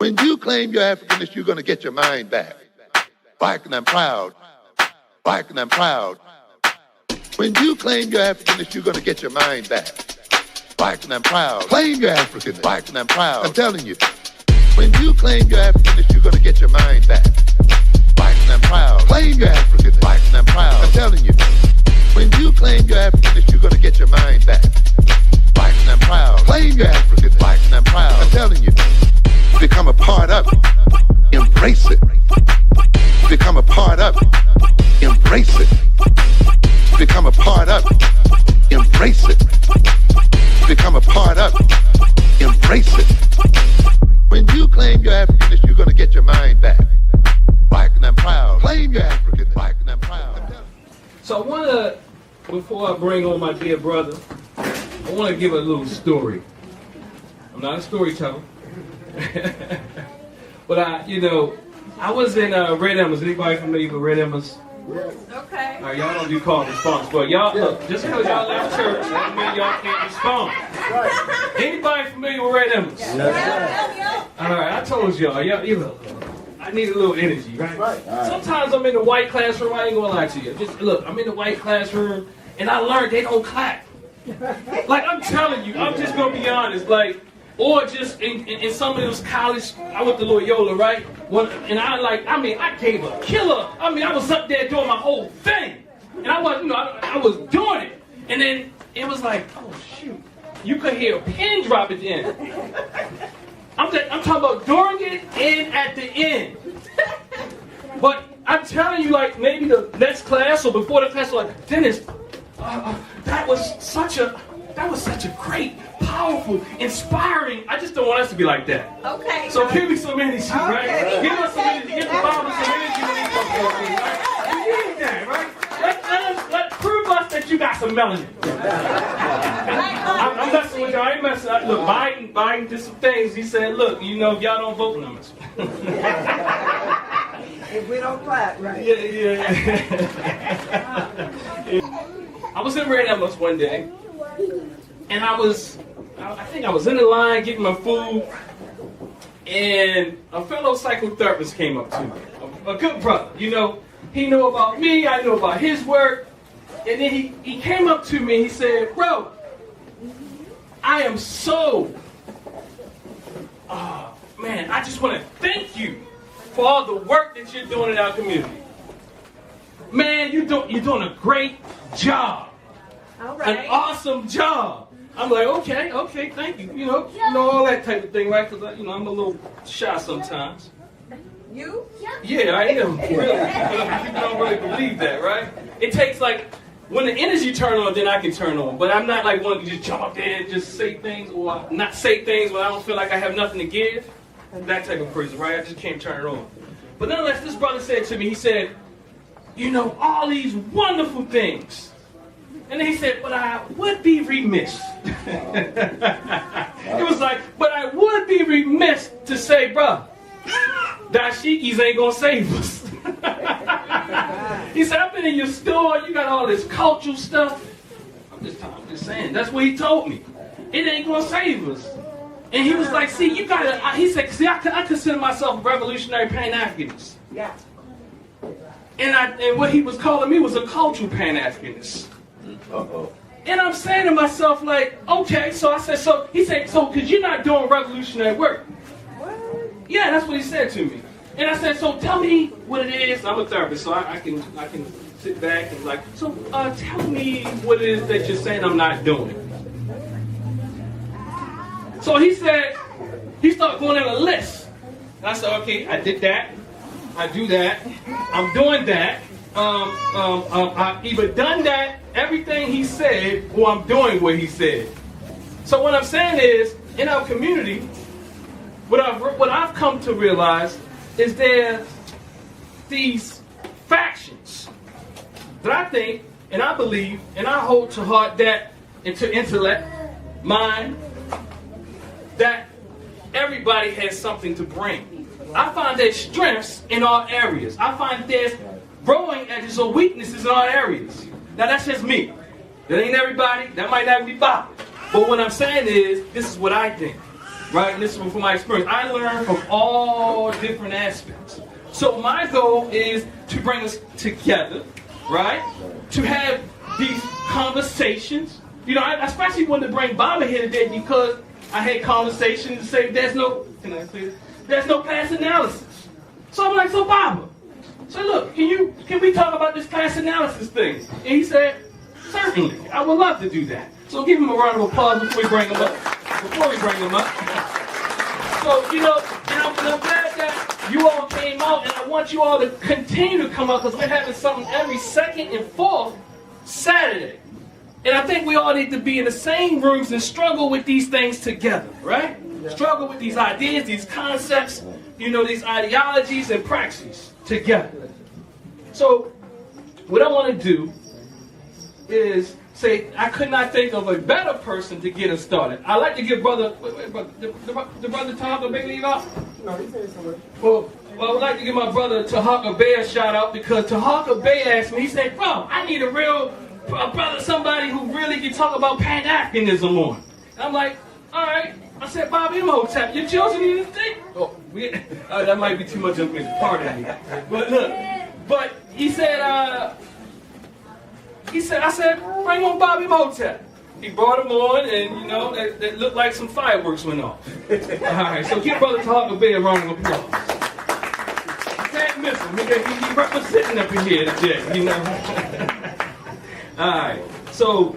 When you claim your Africanness, you're going to get your mind back. Black and I'm proud. Black and I'm proud. When you claim your Africanness, you're going to get your mind back. Black and I'm proud. Claim your Africanness. Black and I'm proud. I'm telling you. When you claim your Africanness, you're going to get your mind back. Black and I'm proud. Claim your Africanness. Black and I'm proud. I'm telling you. When you claim your Africanness, you're going to get your mind back. Black and I'm proud. Claim your Africanness. Black and I'm proud. I'm telling you. Become a part of it. Embrace it. Become a part of it. Embrace it. Become a part of it. Embrace it. Become a part of it. Embrace it. When you claim your Africanness, you're going to get your mind back. Black and I'm proud. Claim your African. Black and I'm proud. So I want to, before I bring on my dear brother, I want to give a little story. I'm not a storyteller. But I was in Red Emmers. Anybody familiar with Red Emmers? Okay. All right, y'all don't do call and response, but y'all, look, just because y'all left church, doesn't mean y'all can't respond. Anybody familiar with Red Emmers? Yeah. All right, I told y'all, I need a little energy, right? Sometimes I'm in the white classroom, I ain't gonna lie to you. Just look, I'm in the white classroom, and I learned they don't clap. Like, I'm telling you, I'm just gonna be honest, like, or just in some of those college, I went to Loyola, right? And I gave a killer. I was up there doing my whole thing. And I was doing it. And then it was like, oh shoot. You could hear a pin drop at the end. I'm talking about during it and at the end. But I'm telling you, like, maybe the next class or before the class, like, Dennis, that was such a great, powerful, inspiring. I just don't want us to be like that. Okay. So give me some energy, right? Okay. Give us some energy. Give the Bible some energy when we talk about things, right? We need that, right? Let's prove us that you got some melanin. I'm messing with y'all. I ain't messing. Look, Biden did some things. He said, look, if y'all don't vote, I'm messing. If we don't clap, right? Yeah. I was in Red Emmers one day. And I think I was in the line getting my food, and a fellow psychotherapist came up to me, a good brother. He knew about me, I knew about his work, and then he came up to me and he said, bro, I am so, man, I just want to thank you for all the work that you're doing in our community. Man, you're doing a great job. All right. An awesome job. I'm like, okay, thank you. All that type of thing, right? Because I'm a little shy sometimes. You? Yeah, I am. Really. People don't really believe that, right? It takes when the energy turn on, then I can turn on. But I'm not like one to just jump up there and just say things, or not say things when I don't feel like I have nothing to give. That type of person, right? I just can't turn it on. But nonetheless, this brother said to me, he said, all these wonderful things. And then he said, but I would be remiss. It was like, but I would be remiss to say, bruh, dashikis ain't gonna save us. He said, I've been in your store, you got all this cultural stuff. I'm just saying, that's what he told me. It ain't gonna save us. And he was like, see, you gotta, he said, see, I consider myself a revolutionary Pan-Africanist. Yeah. And what he was calling me was a cultural Pan-Africanist. Uh-oh. And I'm saying to myself, like, okay, so I said, he said, because you're not doing revolutionary work. What? Yeah, that's what he said to me. And I said, so tell me what it is. I'm a therapist, so I can sit back and tell me what it is that you're saying I'm not doing. So he started going down a list. And I said, okay, I did that. I do that. I'm doing that. I've either done that, everything he said, or I'm doing what he said. So what I'm saying is, in our community, what I've come to realize is there these factions that I think, and I believe, and I hold to heart that, and to intellect, mind, that everybody has something to bring. I find there's strengths in all areas. I find there's growing edges or weaknesses in all areas. Now that's just me. That ain't everybody. That might not be Bob. But what I'm saying is, this is what I think. right? And this is from my experience. I learn from all different aspects. So my goal is to bring us together, right? To have these conversations. You know, I especially wanted to bring Baba here today because I had conversations to say there's no class analysis. So I'm like, so Baba, so look, can we talk about this class analysis thing? And he said, certainly, I would love to do that. So give him a round of applause before we bring him up. So, you know, and I'm glad that you all came out, and I want you all to continue to come out because we're having something every second and fourth Saturday. And I think we all need to be in the same rooms and struggle with these things together, right? Yeah. Struggle with these ideas, these concepts, you know, these ideologies and praxis together. So, what I want to do is say, I could not think of a better person to get us started. I'd like to give brother, the brother Tahaka Bay leave out? No, he said something. Well, I would like to give my brother Tahaka Bay a shout out because Tahaka Bay asked me, he said, bro, I need a real brother, somebody who really can talk about Pan-Africanism on. And I'm like, all right. I said, Baba Imhotep, your children need to think. Oh, that might be too much of a part of me. But look, but he said, I said, bring on Baba Imhotep. He brought him on, and you know, that looked like some fireworks went off. All right, so give Brother Tahaka Bay a round of applause. You can't miss him. He representing up in here today, you know. All right, so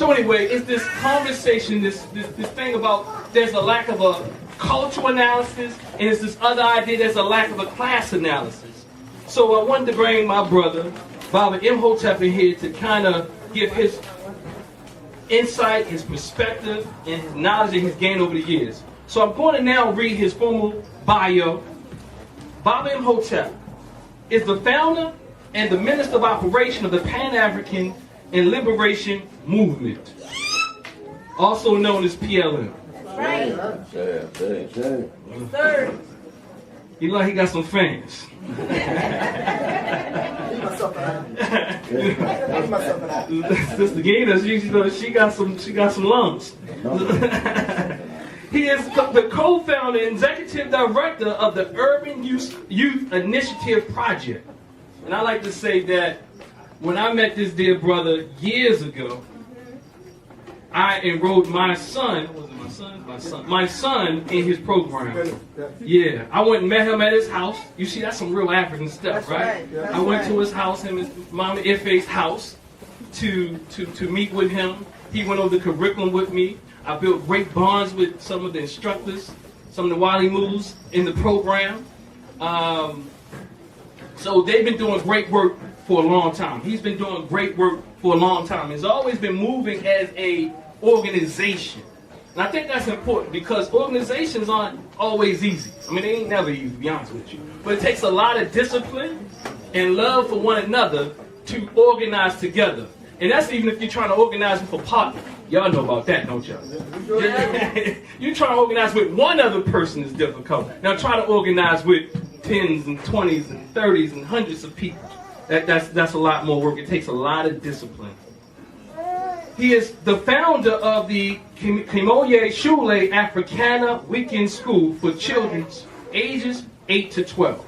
anyway, it's this conversation, this thing about there's a lack of a cultural analysis, and it's this other idea there's a lack of a class analysis. So I wanted to bring my brother, Baba Imhotep, in here to kind of give his insight, his perspective, and his knowledge that he's gained over the years. So I'm going to now read his formal bio. Baba Imhotep is the founder and the Minister of Operation of the Pan-African and Liberation Movement, also known as PLM. Right. Third. You know he got some fans. Sister Gina, she got some lungs. He is the co-founder and executive director of the Urban Youth Initiative Project. And I like to say that when I met this dear brother years ago, I enrolled my son in his program. Yeah, I went and met him at his house. You see, that's some real African stuff, right? I went to his house, him and his mama Ife's house, to meet with him. He went over the curriculum with me. I built great bonds with some of the instructors, some of the Wali moves in the program. So they've been doing great work for a long time. He's been doing great work for a long time. He's always been moving as a organization. And I think that's important because organizations aren't always easy. I mean, they ain't never easy, to be honest with you. But it takes a lot of discipline and love for one another to organize together. And that's even if you're trying to organize with a partner. Y'all know about that, don't y'all? You try to organize with one other person is difficult. Now try to organize with 10s and 20s and 30s and hundreds of people. That's a lot more work. It takes a lot of discipline. He is the founder of the Kimoye Shule Africana Weekend School for children ages 8 to 12.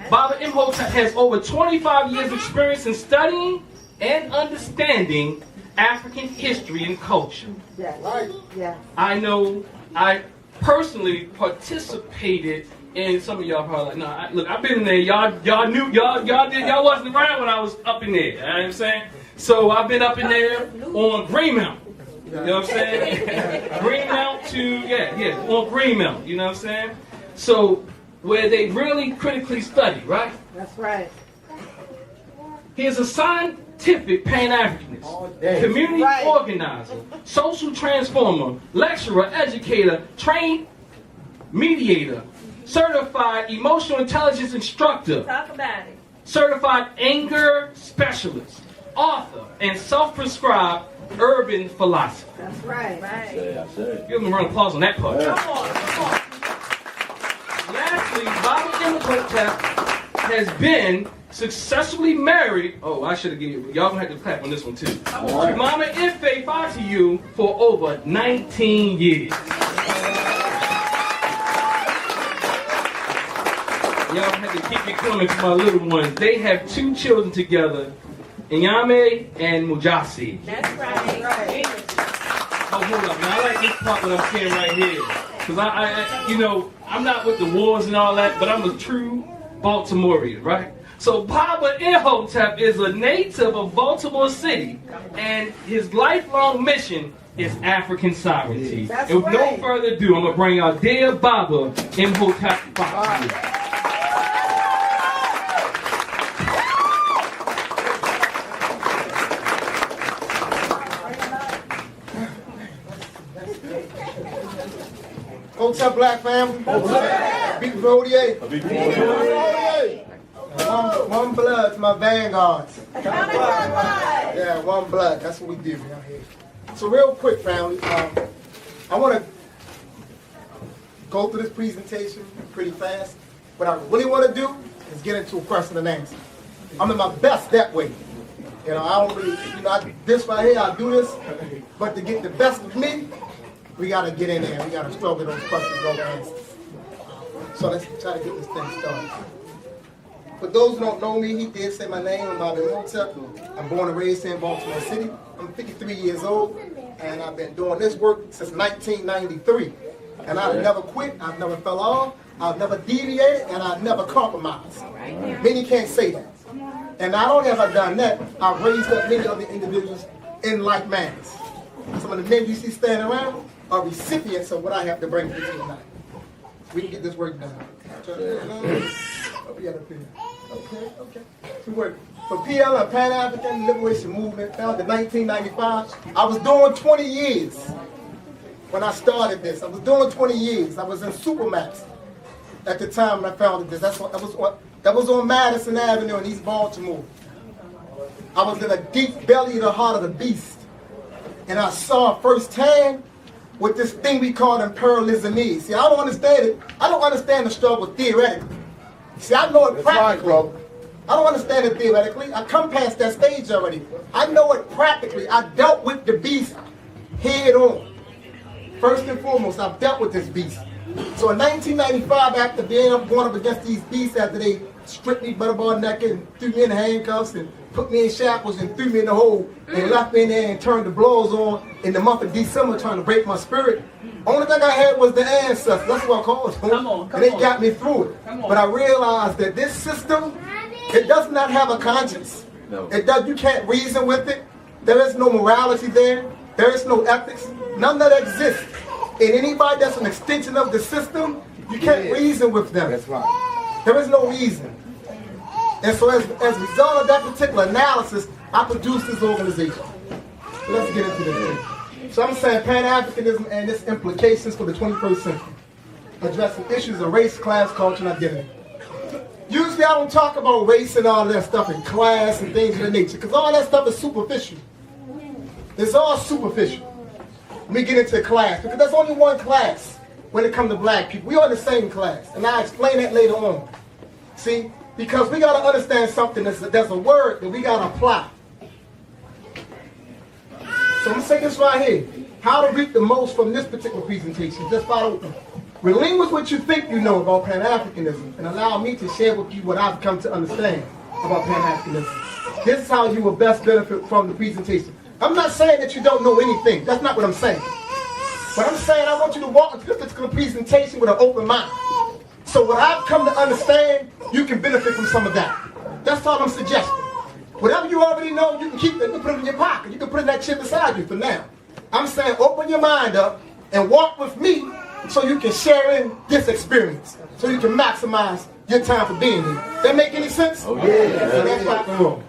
Baba Imhotep has over 25 years experience in studying and understanding African history and culture. Yes. Right. Yeah. I know I personally participated in some of y'all probably like, look, I've been in there. Y'all wasn't around when I was up in there. You know what I'm saying? So I've been up in there on Greenmount. You know what I'm saying? Greenmount on Greenmount. You know what I'm saying? So where they really critically study, right? That's right. He is a scientific Pan-Africanist, community organizer, social transformer, lecturer, educator, trained mediator, certified emotional intelligence instructor, Talk about it. certified anger specialist, author, and self-prescribed urban philosopher. That's right. Right. Give him a round of applause on that part. Come on. Lastly, Baba Imhotep has been successfully married. Oh, I should have given you. Y'all gonna have to clap on this one too. Mama Imhotep Fatiu for over 19 years. Y'all have to keep it coming to my little ones. They have 2 children together, Inyame and Mujasi. That's right. Oh, hold up. Now, I like this part that I'm saying right here. Because I'm not with the wars and all that, but I'm a true Baltimorean, right? So Baba Imhotep is a native of Baltimore City, and his lifelong mission is African sovereignty. And with no further ado, I'm going to bring out dear Baba Imhotep Fatiu. What's up, black family? Big Rodier. One blood to my vanguards. Yeah, one blood. That's what we do out here. So real quick, family, I want to go through this presentation pretty fast. What I really want to do is get into a question and answer. I'm at my best that way. You know, I don't really, this right here, I do this, but to get the best of me, we got to get in there. We got to struggle those questions, those answers. So let's try to get this thing started. For those who don't know me, he did say my name. I'm Baba Imhotep. I'm born and raised here in Baltimore City. I'm 53 years old, and I've been doing this work since 1993. And I've never quit. I've never fell off. I've never deviated, and I've never compromised. Many can't say that. And not only have I done that, I've raised up many other individuals in like manners. Some of the men you see standing around are recipients of what I have to bring to you tonight. We can get this work done. Okay. We work for PL, a Pan-African Liberation Movement, founded in 1995. I was doing 20 years when I started this. I was doing 20 years. I was in Supermax at the time when I founded this. That was on Madison Avenue in East Baltimore. I was in the deep belly of the heart of the beast. And I saw firsthand what this thing we call imperialism is. See, I don't understand it. I don't understand the struggle theoretically. See, I know it practically. I don't understand it theoretically. I come past that stage already. I know it practically. I dealt with the beast head on. First and foremost, I've dealt with this beast. So in 1995, after being going up against these beasts, after they stripped me butterball naked and threw me in handcuffs and put me in shackles and threw me in the hole and left me in there and turned the blows on in the month of December trying to break my spirit. Only thing I had was the ancestors. That's what I call it. And they got me through it. But I realized that this system, it does not have a conscience. No. You can't reason with it. There is no morality there. There is no ethics. None of that exists. And anybody that's an extension of the system, you can't reason with them. That's right. There is no reason. And so as a result of that particular analysis, I produced this organization. So let's get into this. So I'm saying Pan-Africanism and its implications for the 21st century, addressing issues of race, class, culture, and identity. Usually I don't talk about race and all that stuff and class and things of that nature, because all that stuff is superficial. It's all superficial. Let me get into class, because there's only one class when it comes to black people. We are the same class, and I'll explain that later on. See? Because we got to understand something. There's a word that we got to apply. So I'm going to say this right here. How to reap the most from this particular presentation. Just follow me. Relinquish what you think you know about Pan-Africanism and allow me to share with you what I've come to understand about Pan-Africanism. This is how you will best benefit from the presentation. I'm not saying that you don't know anything. That's not what I'm saying. But I'm saying I want you to walk into this particular presentation with an open mind. So what I've come to understand, you can benefit from some of that. That's all I'm suggesting. Whatever you already know, you can keep it. You can put it in your pocket. You can put it in that chip beside you for now. I'm saying open your mind up and walk with me so you can share in this experience. So you can maximize your time for being here. That make any sense? Oh, yeah. So that's rock and roll.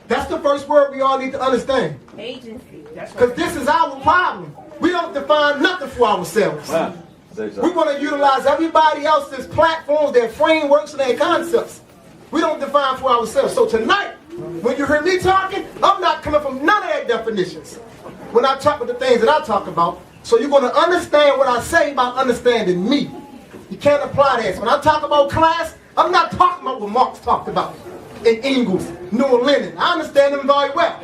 That's the first word we all need to understand. Agency. Because this is our problem. We don't define nothing for ourselves. Wow. We want to utilize everybody else's platforms, their frameworks, and their concepts. We don't define for ourselves. So tonight, when you hear me talking, I'm not coming from none of their definitions. When I talk about the things that I talk about, so you're going to understand what I say by understanding me. You can't apply that. So when I talk about class, I'm not talking about what Marx talked about in Engels, nor Lenin. I understand them very well.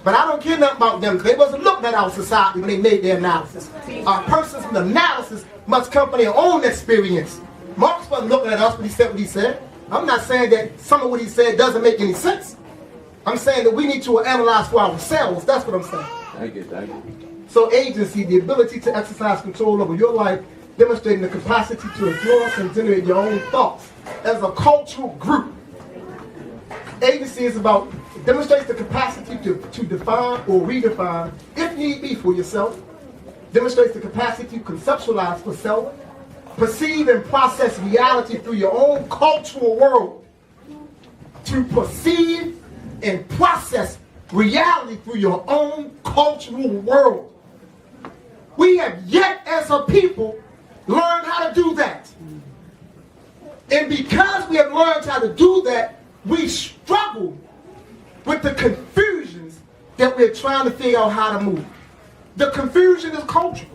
But I don't care nothing about them. They wasn't looking at our society when they made their analysis. Our person's analysis must come from their own experience. Marx wasn't looking at us when he said what he said. I'm not saying that some of what he said doesn't make any sense. I'm saying that we need to analyze for ourselves. That's what I'm saying. Thank you. So agency, the ability to exercise control over your life, demonstrating the capacity to influence and generate your own thoughts as a cultural group. Agency is about, demonstrates the capacity to define or redefine, if need be, for yourself. Demonstrates the capacity to conceptualize for self. Perceive and process reality through your own cultural world. To perceive and process reality through your own cultural world. We have yet, as a people, learned how to do that. And because we have learned how to do that, we struggle with the confusions that we're trying to figure out how to move. The confusion is cultural.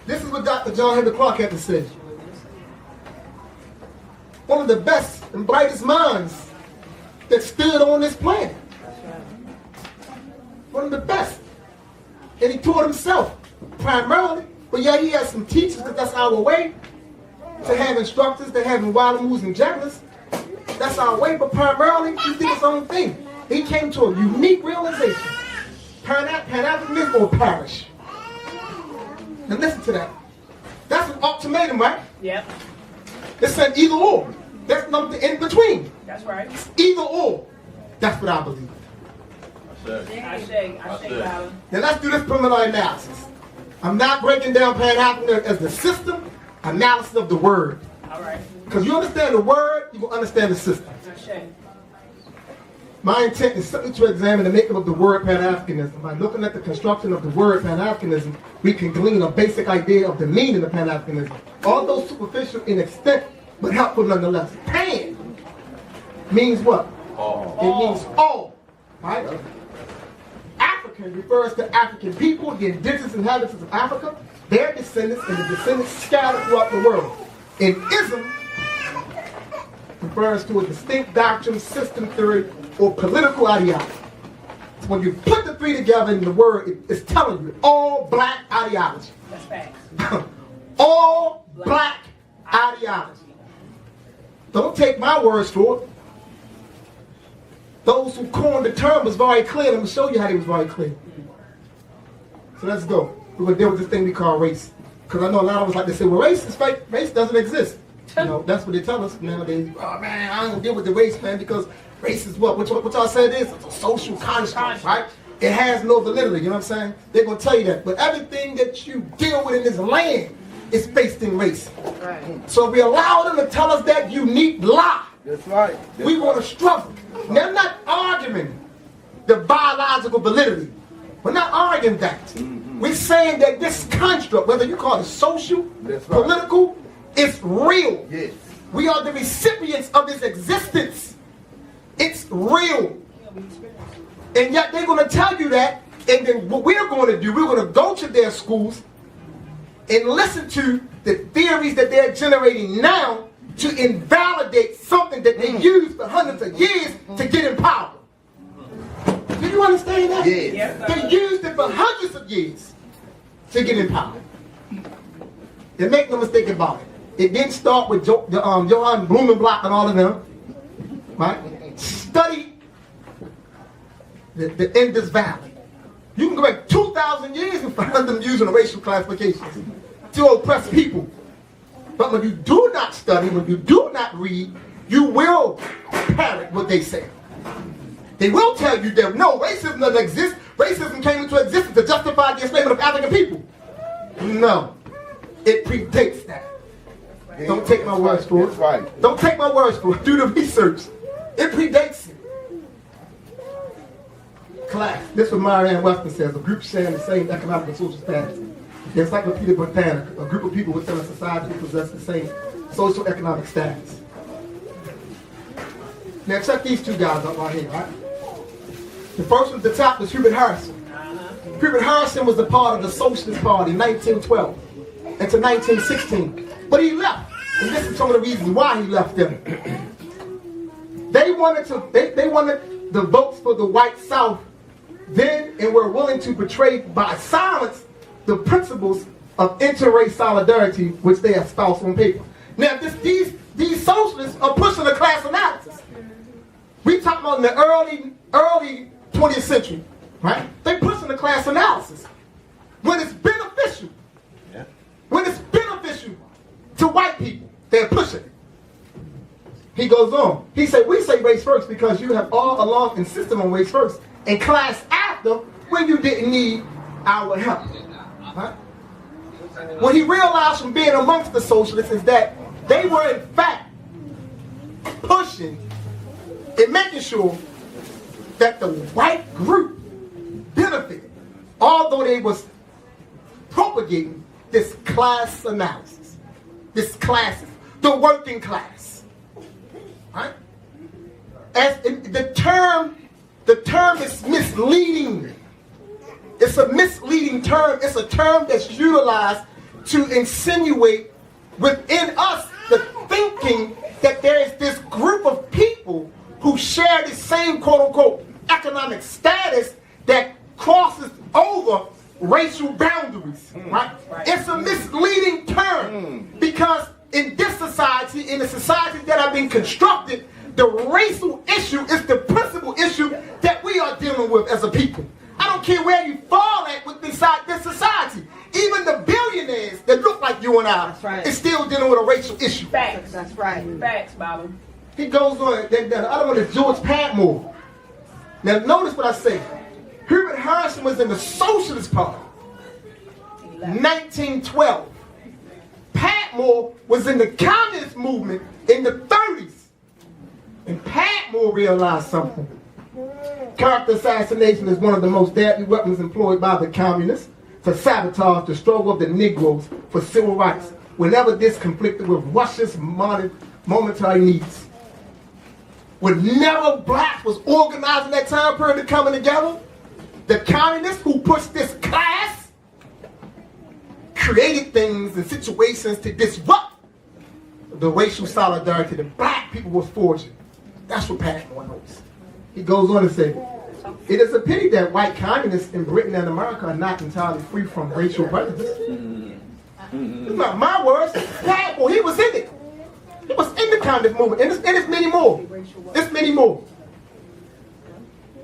This is what Dr. John Henry Clark had to say. One of the best and brightest minds that stood on this planet. One of the best. And he taught himself, primarily. But yeah, he has some teachers, because that's our way. To have instructors, to having Wadamus and Jagglers. That's our way, but primarily, he did his own thing. He came to a unique realization. Pan-Africanism or perish. Now listen to that. That's an ultimatum, right? Yep. It's an either or. There's nothing in between. That's right. Either or. That's what I believe. I say, Alan. Now let's do this preliminary analysis. I'm not breaking down Pan-Africanism as the system, analysis of the word. All right. Because you understand the word, you will understand the system. I say. My intent is simply to examine the makeup of the word Pan-Africanism. By looking at the construction of the word Pan-Africanism, we can glean a basic idea of the meaning of Pan-Africanism. Although superficial in extent, but helpful nonetheless. Pan means what? All. It means all. Right? African refers to African people, the indigenous inhabitants of Africa, their descendants, and the descendants scattered throughout the world. And ism refers to a distinct doctrine, system, theory, or political ideology. So when you put the three together in the word, it's telling you all black ideology. That's facts. All black ideology. Don't take my words for it. Those who coined the term was very clear. I'm going to show you how they was very clear. So let's go. We're going to deal with this thing we call race. Because I know a lot of us like to say, well, race is fake. Race doesn't exist. You know, that's what they tell us nowadays. Oh, man, I ain't going to deal with the race, man, because race is what y'all said it is? It's a social construct, right? It has no validity, you know what I'm saying? They're going to tell you that. But everything that you deal with in this land is based in race. Right. So we allow them to tell us that unique lie. That's right. We want to struggle. Now, I'm not arguing the biological validity. We're not arguing that. We're saying that this construct, whether you call it social, political, it's real. Yes. We are the recipients of its existence. It's real. And yet they're going to tell you that, and then what we're going to do, we're going to go to their schools and listen to the theories that they're generating now to invalidate something that they used for hundreds of years to get in power. Do you understand that? Yes. They used it for hundreds of years to get in power. And make no mistake about it. It didn't start with Johann Blumenbach and all of them. Right? Study the Indus Valley. You can go back 2,000 years and find them using racial classifications to oppress people. But when you do not study, when you do not read, you will parrot what they say. They will tell you that no, racism doesn't exist. Racism came into existence to justify the enslavement of African people. No, it predates that. Don't take my words for it. That's right. Don't take my words for it. Do the research. It predates it. Class. This is what Marianne Weston says. A group sharing the same economic and social status. The Encyclopedia Britannica. A group of people within a society who possess the same social economic status. Now check these two guys up right here, right? The first one at the top was Hubert Harrison. Hubert Harrison was a part of the Socialist Party in 1912 until 1916. But he left. And this is some of the reasons why he left them. They wanted the votes for the white South then, and were willing to betray by silence the principles of interrace solidarity which they espouse on paper. Now, these socialists are pushing a class analysis. We talk about in the early 20th century, right? They're pushing a class analysis. When it's beneficial, when it's beneficial to white people, they're pushing it. He goes on. He said, we say race first because you have all along insisted on race first and class after when you didn't need our help. Right? What he realized from being amongst the socialists is that they were in fact pushing and making sure that the white group benefited, although they was propagating this class analysis, this classes, the working class. Right? As the term is misleading. It's a misleading term. It's a term that's utilized to insinuate within us the thinking that there is this group of people who share the same quote-unquote economic status that crosses over racial boundaries. Right? It's a misleading term because in this society, in the societies that have been constructed, the racial issue is the principal issue that we are dealing with as a people. I don't care where you fall at inside this society. Even the billionaires that look like you and I is still dealing with a racial issue. Facts. That's right. Facts, Baba. He goes on. The other one is George Padmore. Now notice what I say. Herbert Harrison was in the Socialist Party. 1912. Padmore was in the communist movement in the 30s. And Padmore realized something. Character assassination is one of the most deadly weapons employed by the communists to sabotage the struggle of the Negroes for civil rights whenever this conflicted with Russia's momentary needs. Whenever blacks was organizing that time period of coming together, the communists who pushed this class created things and situations to disrupt the racial solidarity that black people was forging. That's what Padmore knows. He goes on to say, it is a pity that white communists in Britain and America are not entirely free from racial prejudice. It's not my words. Padmore, he was in it. He was in the communist movement, and there's many more. There's many more.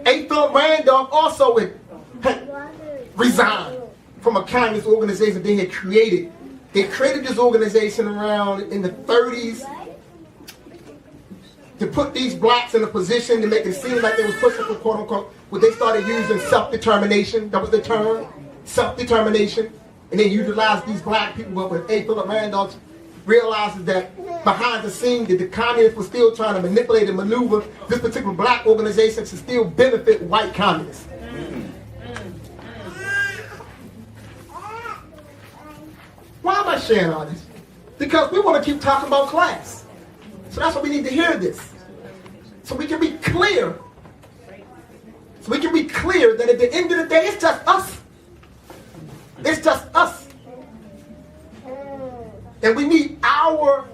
A. Philip Randolph also had resigned from a communist organization they had created. They created this organization around in the 30s to put these blacks in a position to make it seem like they was pushing for quote unquote what they started using self-determination. That was the term, self-determination. And they utilized these black people, but with A. Philip Randolph realizes that behind the scene that the communists were still trying to manipulate and maneuver this particular black organization to still benefit white communists. Why am I sharing all this? Because we want to keep talking about class. So that's why we need to hear this. So we can be clear. So we can be clear that at the end of the day, it's just us. It's just us. And we need our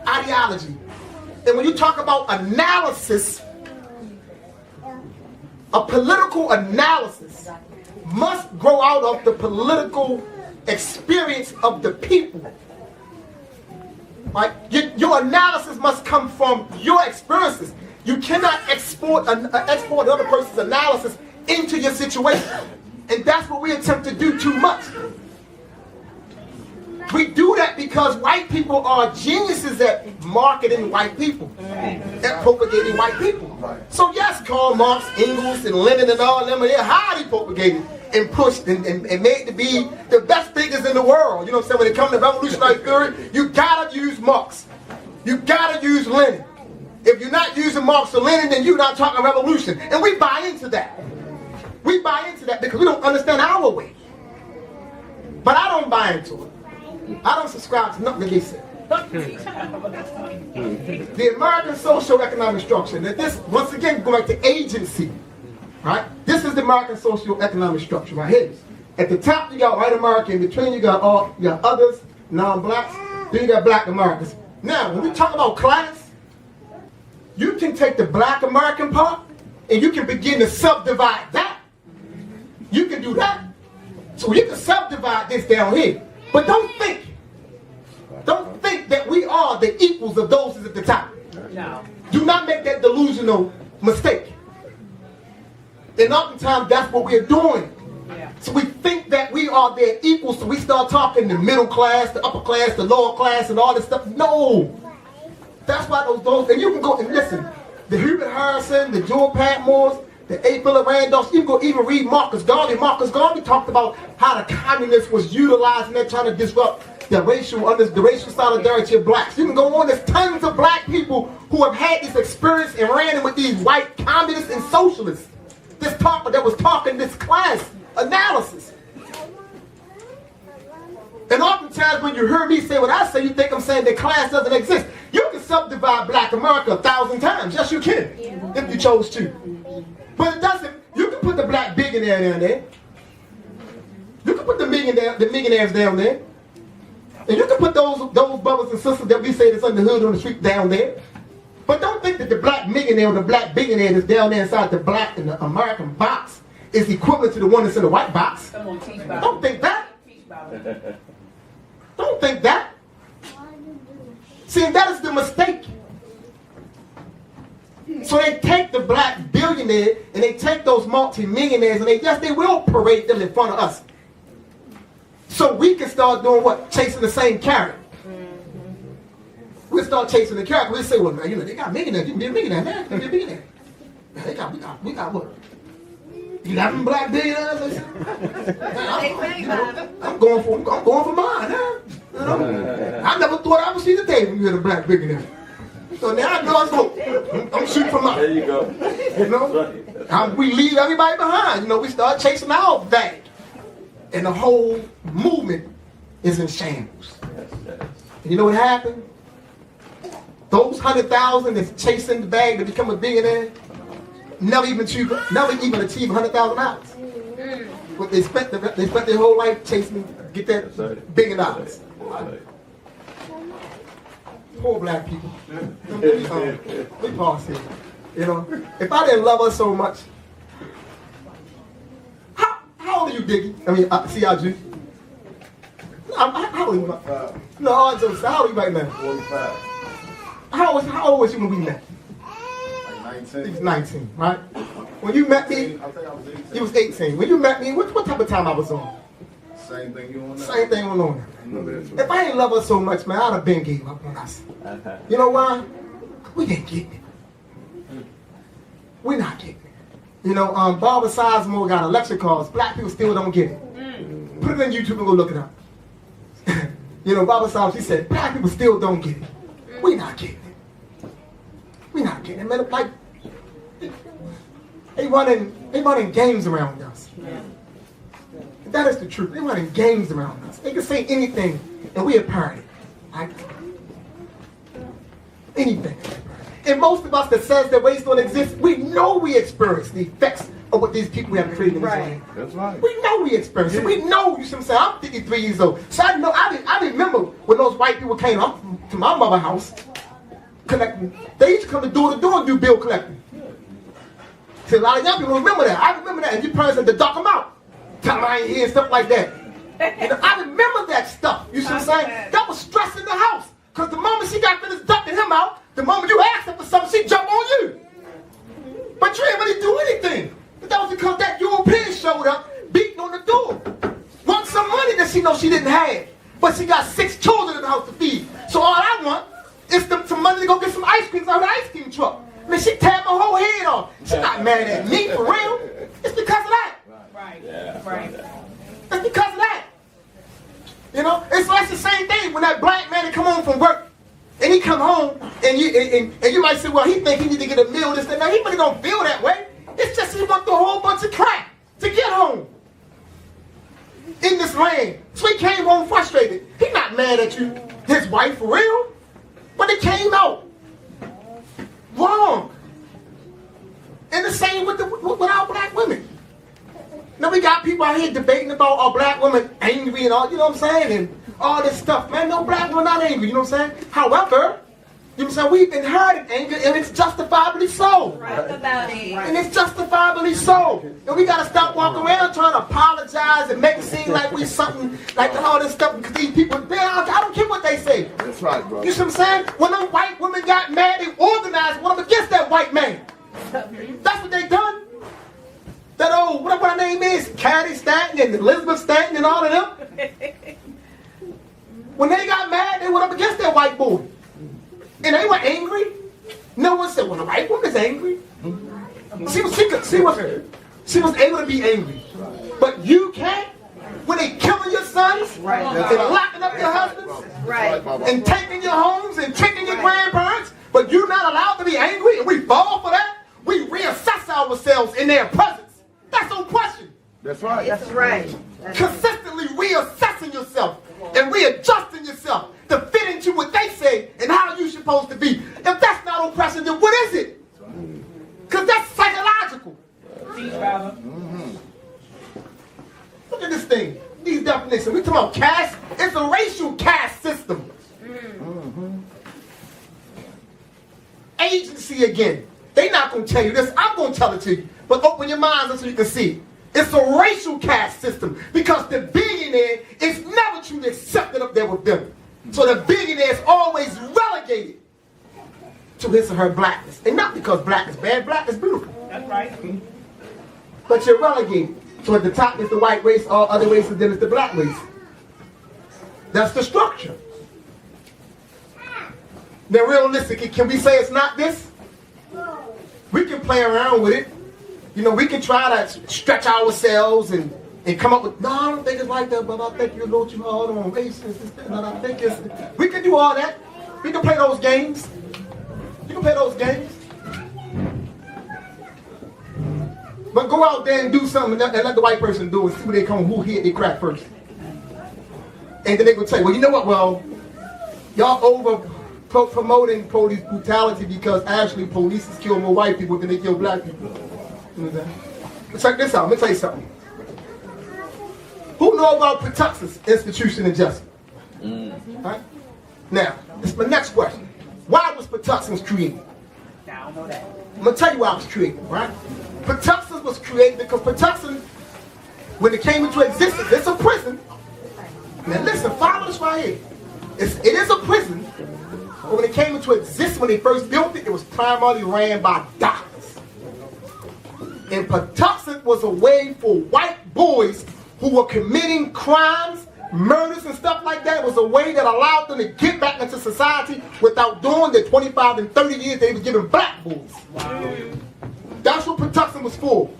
ideology. And when you talk about analysis, a political analysis must grow out of the political experience of the people. Right? Your analysis must come from your experiences. You cannot export another person's analysis into your situation. And that's what we attempt to do too much. We do that because white people are geniuses at marketing white people, at propagating white people. So yes, Karl Marx, Engels, and Lenin and all of them, they're highly propagated and pushed and made to be the best thinkers in the world. You know what I'm saying? When it comes to revolutionary theory, you gotta use Marx. You gotta use Lenin. If you're not using Marx or Lenin, then you're not talking revolution. And we buy into that. We buy into that because we don't understand our way. But I don't buy into it. I don't subscribe to nothing that they say. The American socio-economic structure. Now this, once again, go back to agency. Right? This is the American socio-economic structure right here. At the top you got white America, in between you got others, non-blacks, Then you got black Americans. Now, when we talk about class, you can take the black American part and you can begin to subdivide that. You can do that. So you can subdivide this down here. But don't think that we are the equals of those at the top. No. Do not make that delusional mistake. And oftentimes that's what we're doing. Yeah. So we think that we are their equals, so we start talking the middle class, the upper class, the lower class, and all this stuff. No! That's why those, and you can go and listen, the Hubert Harrison, the Joel Patmores, the A. Philip Randolph, you can go even read Marcus Garvey. Marcus Garvey talked about how the communists was utilizing that, trying to disrupt the racial solidarity of blacks. You can go on, there's tons of black people who have had this experience and ran in with these white communists and socialists. This talker that was talking this class analysis. And oftentimes when you hear me say what I say, you think I'm saying that class doesn't exist. You can subdivide black America 1,000 times. Yes, you can, if you chose to. But it doesn't. You can put the black billionaire down there. You can put the millionaires down there. And you can put those brothers and sisters that we say that's under the hood on the street down there. But don't think that the black millionaire or the black billionaire that's down there inside the black and the American box is equivalent to the one that's in the white box. Come on, teach about Don't think that. Teach about it. Don't think that. See, that is the mistake. So they take the black billionaire and they take those multi-millionaires and they will parade them in front of us. So we can start doing what? Chasing the same carrot. We'll start chasing the carrot. We'll say, well, man, you know, they got millionaires. You can be a millionaire, man. You can be a billionaire. We got what? 11 black billionaires? I'm going for mine, huh? You know? I never thought I would see the day when you had a black billionaire. So now I know I'm shooting for mine. There you go. You know? We leave everybody behind. You know, we start chasing our bag. And the whole movement is in shambles. And you know what happened? Those 100,000 that's chasing the bag to become a billionaire never even achieve $100,000. But they spent their whole life chasing to get that $1 billion. Poor black people. Let me pause here. You know, if I didn't love us so much, how old are you, Diggy? I mean, CIG. How old are you? No, how old are you right now? 45. How old was you when we met? Like 19. He was 19, right? When you met me, I think I was 18. he was 18. When you met me, what type of time I was on? Same thing you on now. Same thing on now. If I ain't love us so much, man, I'd have been gave up on us. You know why? We didn't get it. We're not getting it. You know, Barbara Sizemore got election calls. Black people still don't get it. Put it on YouTube and go look it up. You know, Barbara Sizemore, she said, black people still don't get it. We're not getting it. We're not getting it, man. Like, they running games around us. That is the truth. They running games around us. They can say anything, and we are party. Right? Anything. And most of us that says that race don't exist, we know we experience the effects of what these people have created in this land. That's right. We know we experience it. We know, you see what I'm saying? I'm 53 years old. So I know, I remember when those white people came up to my mother's house, collecting. They used to come to door and do bill collecting. See, a lot of young people remember that. I remember that. And you parents had to duck them out. Tell them I ain't here and stuff like that. And I remember that stuff. You see what I'm saying? That was stress in the house. Because the moment she got finished ducking him out, the moment you asked her for something, she jumped on you. But you didn't really do anything. But that was because that European showed up, beating on the door. Want some money that she knows she didn't have. But she got 6 children in the house to feed. So all I want is some money to go get some ice cream out of the ice cream truck. I mean, she tapped my whole head off. She's not mad at me, for real. It's because of that. Right. Yeah. Right. It's because of that. You know, it's like the same thing when that black man come home from work and he come home and you might say, well, he think he need to get a meal, this, that. Now, he really don't feel that way. It's just he went through a whole bunch of crap to get home in this land. So he came home frustrated. He not mad at you, his wife, for real. But it came out wrong. And the same with our black women. Now we got people out here debating about our black women angry and all, you know what I'm saying? And all this stuff. Man, no black woman not angry, you know what I'm saying? However, you know what I'm saying, we've inherited anger, and it's justifiably so. Right about it. And it's justifiably so. And we gotta stop walking around trying to apologize and make it seem like we something, like all this stuff, because these people, I don't care what they say. That's right, bro. You see what I'm saying? When them white women got mad, they organized one of them against that white man. That's what they done. That old, whatever her name is, Caddy Stanton and Elizabeth Stanton and all of them. When they got mad, they went up against that white boy. And they were angry. No one said, well, the white woman's angry. She was able to be angry. But you can't? When they killing your sons, and locking up your husbands, and taking your homes and taking your grandparents, but you're not allowed to be angry, and we fall for that? We reassess ourselves in their presence. That's oppression. That's right. That's right. Consistently reassessing yourself and readjusting yourself to fit into what they say and how you're supposed to be. If that's not oppression, then what is it? Because that's psychological. Look at this thing. These definitions. We talking about caste. It's a racial caste system. Agency again. They not going to tell you this. I'm going to tell it to you. But open your minds so you can see. It's a racial caste system because the billionaire is never truly accepted up there with them. So the billionaire is always relegated to his or her blackness. And not because black is bad, black is beautiful. That's right. But you're relegated. So at the top is the white race, all other races, then it's the black race. That's the structure. Now realistically, can we say it's not this? We can play around with it. You know, we can try to stretch ourselves and come up with, no, I don't think it's like that, but I think you're a little too hard on races. I think it's, we can do all that. We can play those games. You can play those games. But go out there and do something and let the white person do it. See where they come, who hit they crack first. And then they gonna tell you, well, you know what? Well, y'all over promoting police brutality because actually police kill more white people than they kill black people. You know what I'm saying? But check this out. Let me tell you something. Who know about Patuxent's institution of justice? Right? Now, this is my next question. Why was Patuxent's created? I don't know that. I'm gonna tell you why it was created, right? Patuxent was created because Patuxent, when it came into existence, it's a prison. Now listen, follow this right here. It is a prison, but when it came into existence, when they first built it, it was primarily ran by doctors. And Patuxent was a way for white boys who were committing crimes, murders and stuff like that. It was a way that allowed them to get back into society without doing the 25 and 30 years they were giving black boys. Wow. That's what Patuxent was for.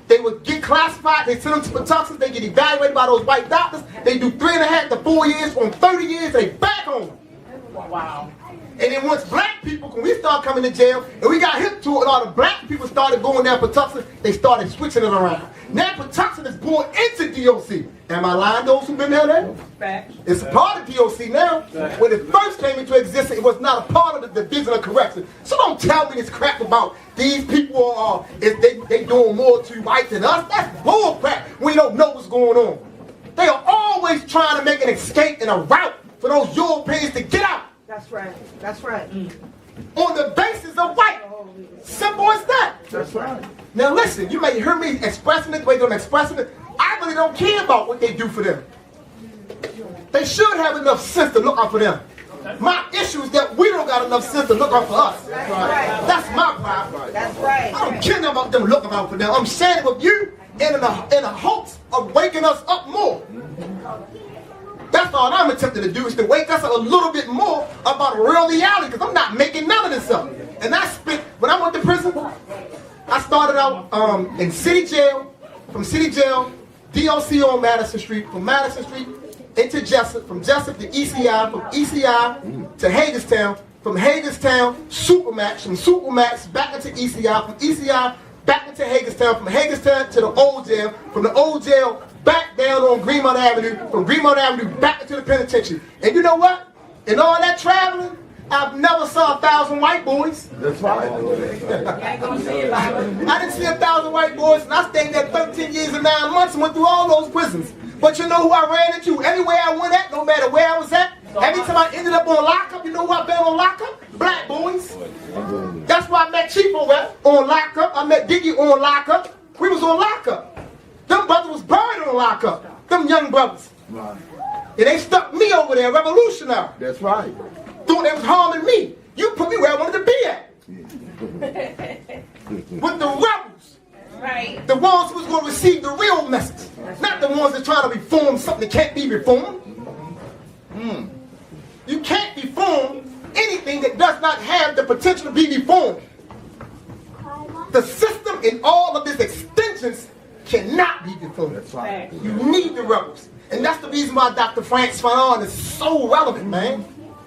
They would get classified, they send them to Patuxent, they get evaluated by those white doctors, they do 3.5 to 4 years, on 30 years, they back home. Wow. And then once black people, when we started coming to jail, and we got hip to it, all the black people started going down Patuxent, they started switching it around. Now Patuxent is born into DOC. Am I lying, those who've been there? Facts. It's a part of DOC now. When it first came into existence, it was not a part of the Division of Correction. So don't tell me this crap about these people are, they doing more to white than us. That's bull crap when you don't know what's going on. They are always trying to make an escape and a route for those Europeans to get out. That's right. That's right. On the basis of white. Simple as that. That's right. Now listen, you may hear me expressing it the way they're expressing it. I really don't care about what they do for them. They should have enough sense to look out for them. My issue is that we don't got enough sense to look out for us. That's right. That's my problem. That's right. I don't care about them looking out for them. I'm sharing it with you in the hopes of waking us up more. That's all I'm attempting to do, is to wake us up a little bit more about real reality, because I'm not making none of this up. And I spent, when I went to prison, I started out in city jail, from city jail, DOC on Madison Street, from Madison Street into Jessup, from Jessup to ECI, from ECI to Hagerstown, from Hagerstown, Supermax, from Supermax back into ECI, from ECI back into Hagerstown, from Hagerstown to the old jail, from the old jail back down on Greenmount Avenue, from Greenmount Avenue back into the penitentiary. And you know what? In all that traveling, I've never saw 1,000 white boys. That's right. I ain't gonna see it, Baba. I didn't see 1,000 white boys, and I stayed there 13 years and 9 months and went through all those prisons. But you know who I ran into? Everywhere I went at, no matter where I was at, every time I ended up on lockup, you know who I been on lockup? Black boys. That's why I met Chief on lockup. I met Diggy on lockup. We was on lockup. Them brothers was buried on lockup. Them young brothers. Right. And they stuck me over there, revolutionary. That's right. Thought they was harming me. You put me where I wanted to be at. With the rebels. Right. The ones who was going to receive the real message. Not the ones that trying to reform something that can't be reformed. You can't reform anything that does not have the potential to be reformed. The system in all of its extensions cannot be reformed. That's right. You need the rebels. And that's the reason why Dr. Frantz Fanon is so relevant, man.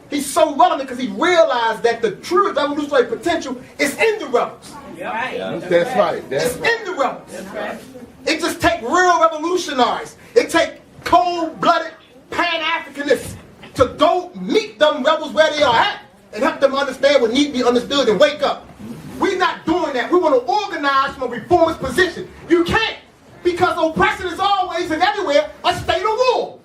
He's so relevant because he realized that the true revolutionary potential is in the rebels. Right. That's right. That's It's in the rebels. It just take real revolutionaries. It take cold-blooded Pan-Africanists to go meet them rebels where they are at and help them understand what needs to be understood and wake up. We're not doing that. We want to organize from a reformist position. You can't, because oppression is always and everywhere a state of war.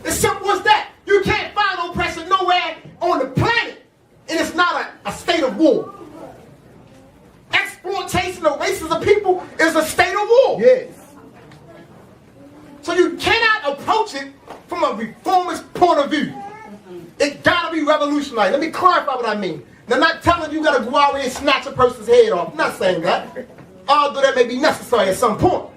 It's simple as that. You can't find oppression nowhere on the planet, and it's not a state of war. Exploitation of races of people is a state of war. Yes. So you cannot approach it from a reformist point of view. It gotta be revolutionary. Let me clarify what I mean. Now, I'm not telling you gotta go out there and snatch a person's head off. I'm not saying that. Although that may be necessary at some point.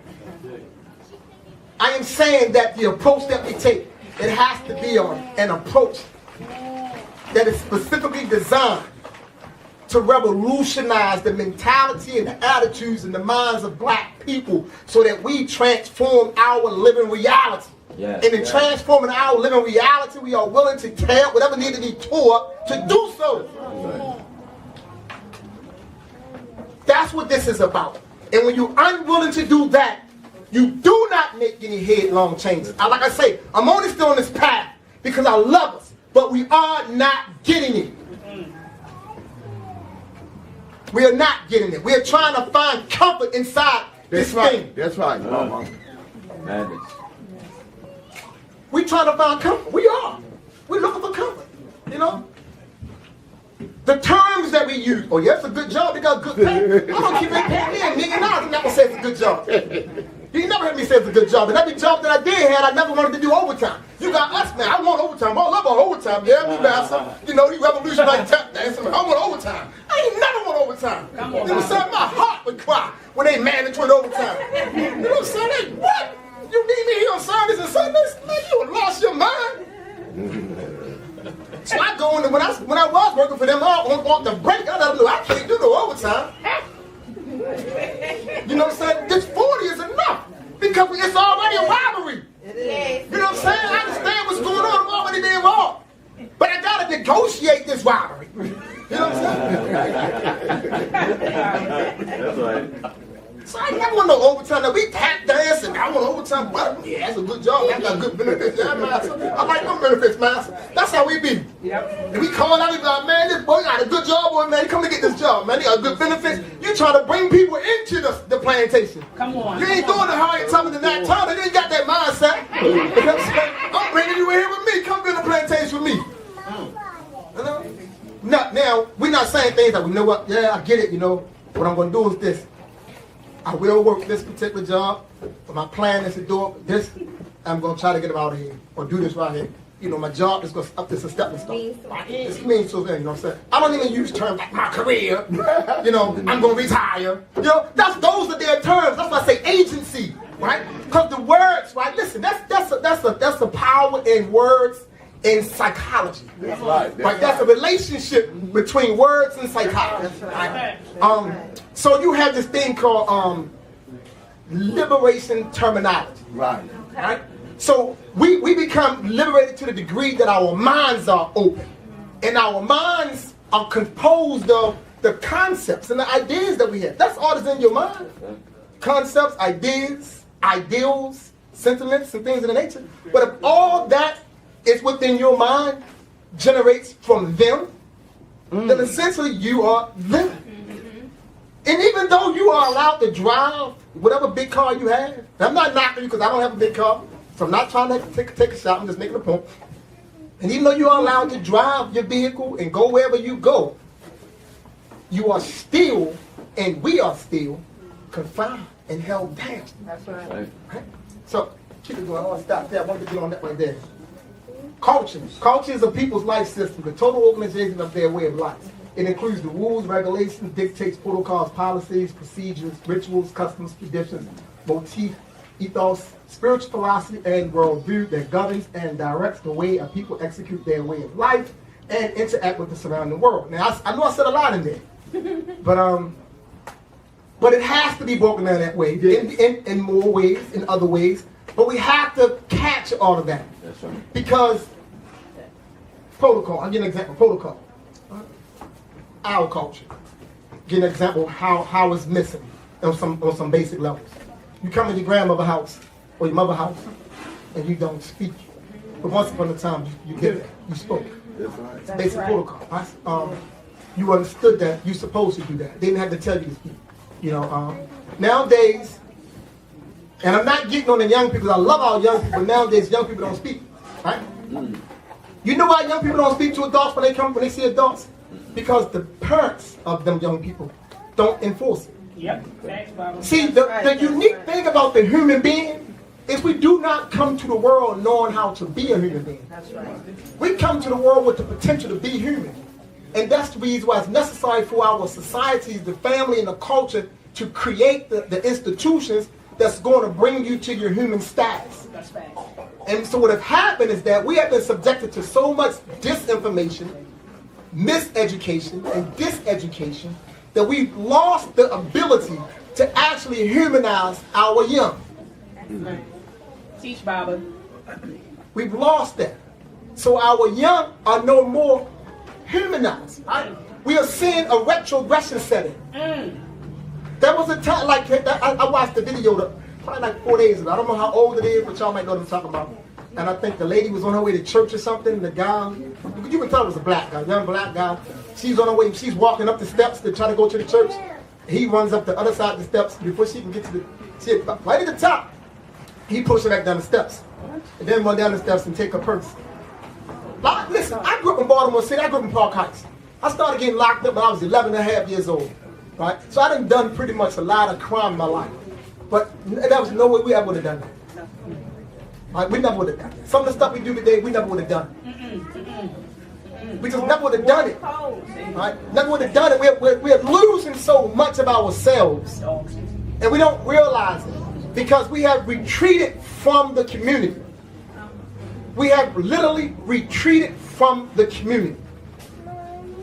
I am saying that the approach that we take, it has to be an approach that is specifically designed to revolutionize the mentality and the attitudes and the minds of black people so that we transform our living reality. And in transforming our living reality, we are willing to tear whatever needs to be tore to do so. That's what this is about. And when you're unwilling to do that, you do not make any headlong changes. Like I say, I'm only still on this path because I love us, but we are not getting it. We are not getting it. We are trying to find comfort inside this thing. That's right. Madness. We're trying to find comfort. We are. We're looking for comfort. You know? The terms that we use. Oh, yeah, it's a good job. They got good pay. I don't keep paying me $1 million. I never say it's a good job. You never heard me say it's a good job. And every job that I did have, I never wanted to do overtime. You got us, man. I want overtime. I love overtime. Yeah, we master. You know, you revolutionary tap dancing. I want overtime. I ain't never want overtime. You know what I'm saying? My heart would cry when they mandatory overtime. You know what I'm saying? They, what? You need me here on Sundays and Sundays? Man, you have lost your mind. So I go in there, when I was working for them, I want the break. I let them know I can't do no overtime. You know what I'm saying? This 40 is enough because it's already a robbery. You know what I'm saying? I understand what's going on. I'm already being involved. But I got to negotiate this robbery. You know what I'm saying? That's right. So I never want no overtime. Now we tap dance and I want overtime. But yeah, that's a good job. I got good benefits. Yeah, master. I like them benefits, master. That's how we be. Yep. And we call everybody, man, this boy got a good job, boy, man. He come to get this job, man. He got good benefits. You try to bring people into the plantation. Come on. You ain't doing the hard time in that time. They ain't got that mindset. You know what I'm saying? I'm bringing you in here with me. Come build a plantation with me. You know? Now, we're not saying things like, you know what? Yeah, I get it. You know, what I'm going to do is this. I will work this particular job, but my plan is to do this. I'm going to try to get them out of here or do this right here. You know, my job is going to up this a stepping stone. It means so, you know what I'm saying? I don't even use terms like my career. You know, I'm going to retire. You know, those are their terms. That's why I say agency, right? Because the words, right? Listen, that's the power in words in psychology. That's right. That's a relationship between words and psychology. Right? So you have this thing called liberation terminology. Right. Right? So we become liberated to the degree that our minds are open. And our minds are composed of the concepts and the ideas that we have. That's all that's in your mind. Concepts, ideas, ideals, sentiments, and things of the nature. But if all that is within your mind generates from them, then essentially you are them. And even though you are allowed to drive whatever big car you have. And I'm not knocking you because I don't have a big car, so I'm not trying to take a shot. I'm just making a point. And even though you are allowed to drive your vehicle and go wherever you go, you are still, and we are still, confined and held down. That's right. Right? So, keep it going. I want to stop there. I want to get on that right there. Culture. Culture is a people's life system, the total organization of their way of life. It includes the rules, regulations, dictates, protocols, policies, procedures, rituals, customs, traditions, motif, ethos, spiritual philosophy, and worldview that governs and directs the way a people execute their way of life and interact with the surrounding world. Now, I know I said a lot in there, but it has to be broken down that way, in more ways, in other ways. But we have to catch all of that. That's right. Because protocol, I'll give an example, protocol. Our culture. Give an example of how it's missing on some basic levels. You come to your grandmother's house or your mother's house and you don't speak. But once upon a time you did that. You spoke. That's right. It's basic protocol. You understood that you're supposed to do that. They didn't have to tell you to speak. You know, nowadays, and I'm not getting on the young people, I love our young people, nowadays young people don't speak. Right? You know why young people don't speak to adults when they see adults? Because the parents of them young people don't enforce it. Yep. Thanks, Baba. See, the unique thing about the human being is we do not come to the world knowing how to be a human being. That's right. We come to the world with the potential to be human. And that's the reason why it's necessary for our societies, the family, and the culture to create the institutions that's going to bring you to your human status. That's right. And so what has happened is that we have been subjected to so much disinformation, miseducation, and diseducation that we've lost the ability to actually humanize our young. Teach, Baba. We've lost that. So our young are no more humanized. We are seeing a retrogression setting. There was a time, like, I watched the video probably like 4 days ago. I don't know how old it is, but y'all might know what I'm talking about. And I think the lady was on her way to church or something. The guy, you can tell it was a black guy, young black guy. She's on her way, she's walking up the steps to try to go to the church. He runs up the other side of the steps before she can get to right at the top. He pushes her back down the steps. And then run down the steps and take her purse. Like, listen, I grew up in Baltimore City, I grew up in Park Heights. I started getting locked up when I was 11 and a half years old. Right? So I done pretty much a lot of crime in my life. But there was no way we ever would have done that. Right? We never would have done that. Some of the stuff we do today, we never would have done it. We just never would have done it. Right? Never would have done it. We're losing so much of ourselves. And we don't realize it. Because we have retreated from the community. We have literally retreated from the community.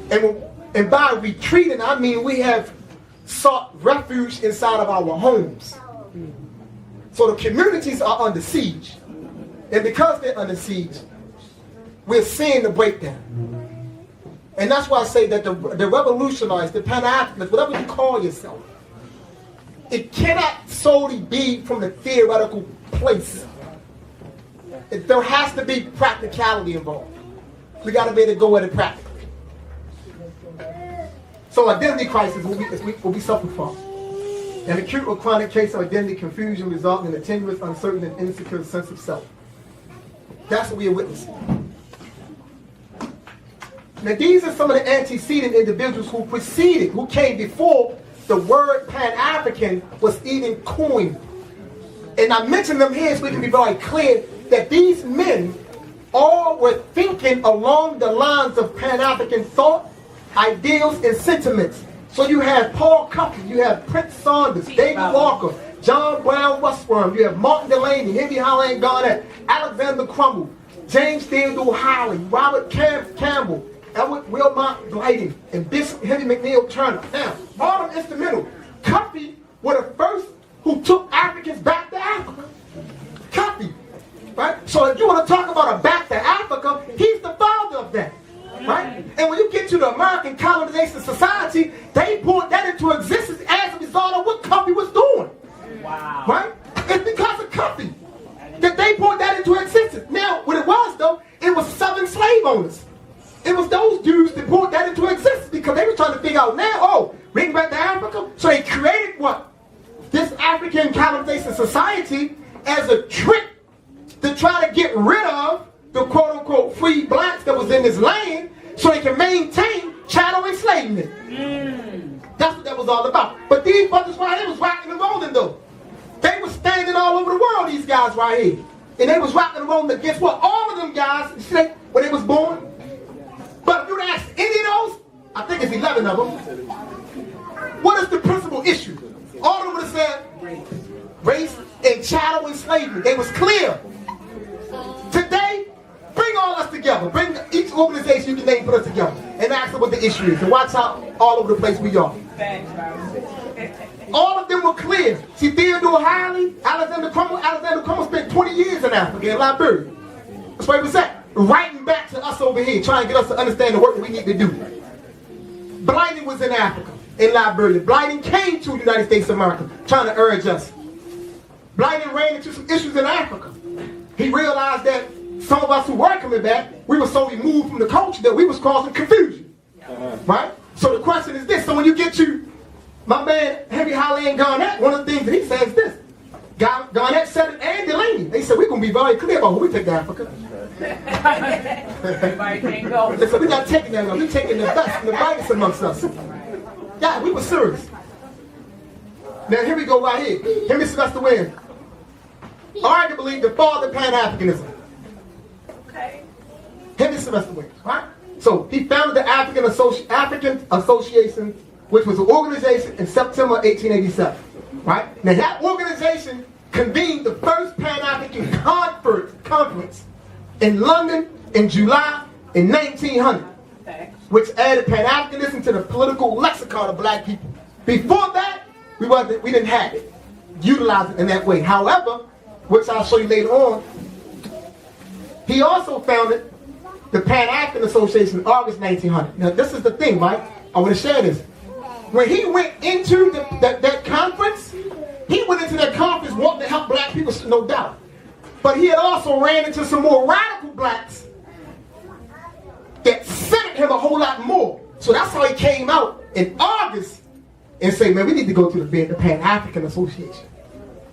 And by retreating, I mean we have sought refuge inside of our homes. So the communities are under siege. And because they're under siege, we're seeing the breakdown. And that's why I say that the revolutionists, the Pan-Africanists, whatever you call yourself, it cannot solely be from the theoretical place. There has to be practicality involved. We got to be able to go at it practically. So identity crisis will be suffered from. An acute or chronic case of identity confusion resulting in a tenuous, uncertain, and insecure sense of self. That's what we are witnessing. Now these are some of the antecedent individuals who came before the word Pan-African was even coined. And I mention them here so we can be very clear that these men all were thinking along the lines of Pan-African thought, ideals, and sentiments. So you have Paul Cuffey, you have Prince Saunders, David Walker, John Brown Westworm, you have Martin Delaney, Henry Howland Garnett, Alexander Crummell, James Theodore Howley, Robert Campbell, Edward Wilmot Blyden, and Bishop Henry McNeil Turner. Now, all them instrumental. Cuffey were the first who took Africans back to Africa. Cuffey, right? So if you want to talk about a back to Africa, he's the father of that. Right? And when you get to the American colonization society, they brought that into existence as a result of what Cuffey was doing. Wow. Right? It's because of Cuffey that they brought that into existence. Now, what it was though, it was Southern slave owners. It was those dudes that brought that into existence because they were trying to figure out now, oh, bring back to Africa. So they created what? this African colonization society as a trick to try to get rid of the quote-unquote free blacks that was in this land so they can maintain chattel enslavement. That's what that was all about. But these brothers right here was rocking and rolling though. They was standing all over the world, these guys right here. And they was rocking and rolling against what? All of them guys, when they was born. But if you would ask any of those, I think it's 11 of them, what is the principal issue? All of them would have said race and chattel enslavement. They was clear. Today, bring all us together. Bring each organization you can name, put us together. And ask them what the issue is. And watch how all over the place we are. All of them were clear. See, Theodore Halley, Alexander Crummell spent 20 years in Africa, in Liberia. That's where he was at. Writing back to us over here, trying to get us to understand the work that we need to do. Blyden was in Africa, in Liberia. Blyden came to the United States of America, trying to urge us. Blyden ran into some issues in Africa. He realized that some of us who were coming back, we were so removed from the culture that we was causing confusion. Right? So the question is this. So when you get to my man Henry Highland Garnett, one of the things that he says is this. Garnett said it and Delaney. They said we're going to be very clear about who we take to Africa. Everybody can't go. They said we're not taking that. We're taking the best and the brightest amongst us. Yeah, we were serious. Now here we go right here. Henry Sylvester Williams. Arguably the father of Pan-Africanism. Okay. Henry Sylvester Williams, right? So he founded the African Association, which was an organization in September 1887, right? Now that organization convened the first Pan-African conference in London in July in 1900, which added Pan-Africanism to the political lexicon of black people. Before that, we didn't have it, utilized it in that way. However, which I'll show you later on, he also founded the Pan-African Association in August 1900. Now this is the thing, right? I want to share this. When he went into that conference, he went into that conference wanting to help black people, no doubt. But he had also ran into some more radical blacks that centered him a whole lot more. So that's how he came out in August and said, man, we need to go to the Pan-African Association.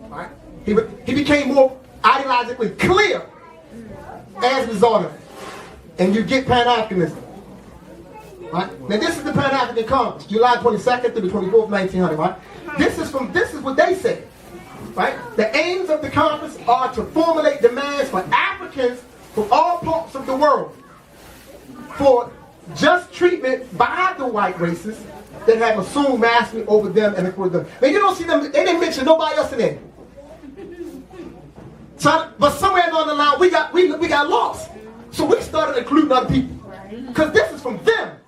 Right? He became more ideologically clear as a result of it. And you get Pan-Africanism. Right? Now this is the Pan-African Conference, July 22nd through the 24th, 1900, right? This is what they say, right? The aims of the conference are to formulate demands for Africans from all parts of the world for just treatment by the white races that have assumed mastery over them and for them. Now you don't see them, they didn't mention nobody else in there. So, but somewhere along the line, we got lost. So we started including other people. Because this is from them.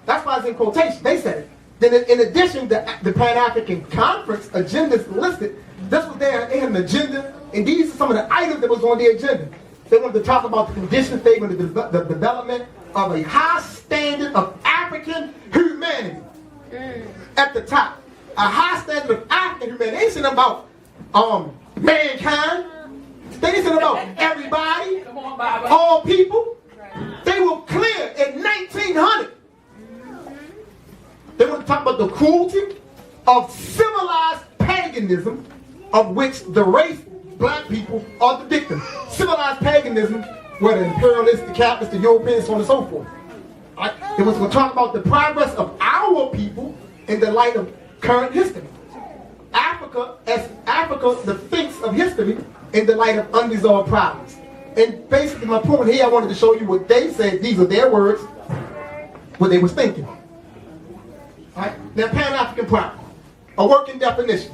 That's why it's in quotation. They said it. Then in addition, the Pan-African Conference agendas listed, this was they had an agenda, and these are some of the items that was on the agenda. They wanted to talk about the conditions favoring the development of a high standard of African humanity. At the top. A high standard of African humanity. They ain't saying about mankind. They ain't saying about everybody, all people. They were clear in 1900. They want to talk about the cruelty of civilized paganism, of which the race, black people, are the victims. Civilized paganism, where the imperialists, the capitalists, the Europeans, so on and so forth. Right? It was going to talk about the progress of our people in the light of current history. Africa, the face of history, in the light of unresolved problems. And basically my point here, I wanted to show you what they said, these are their words, what they was thinking. Right? Now, Pan-African problem, a working definition.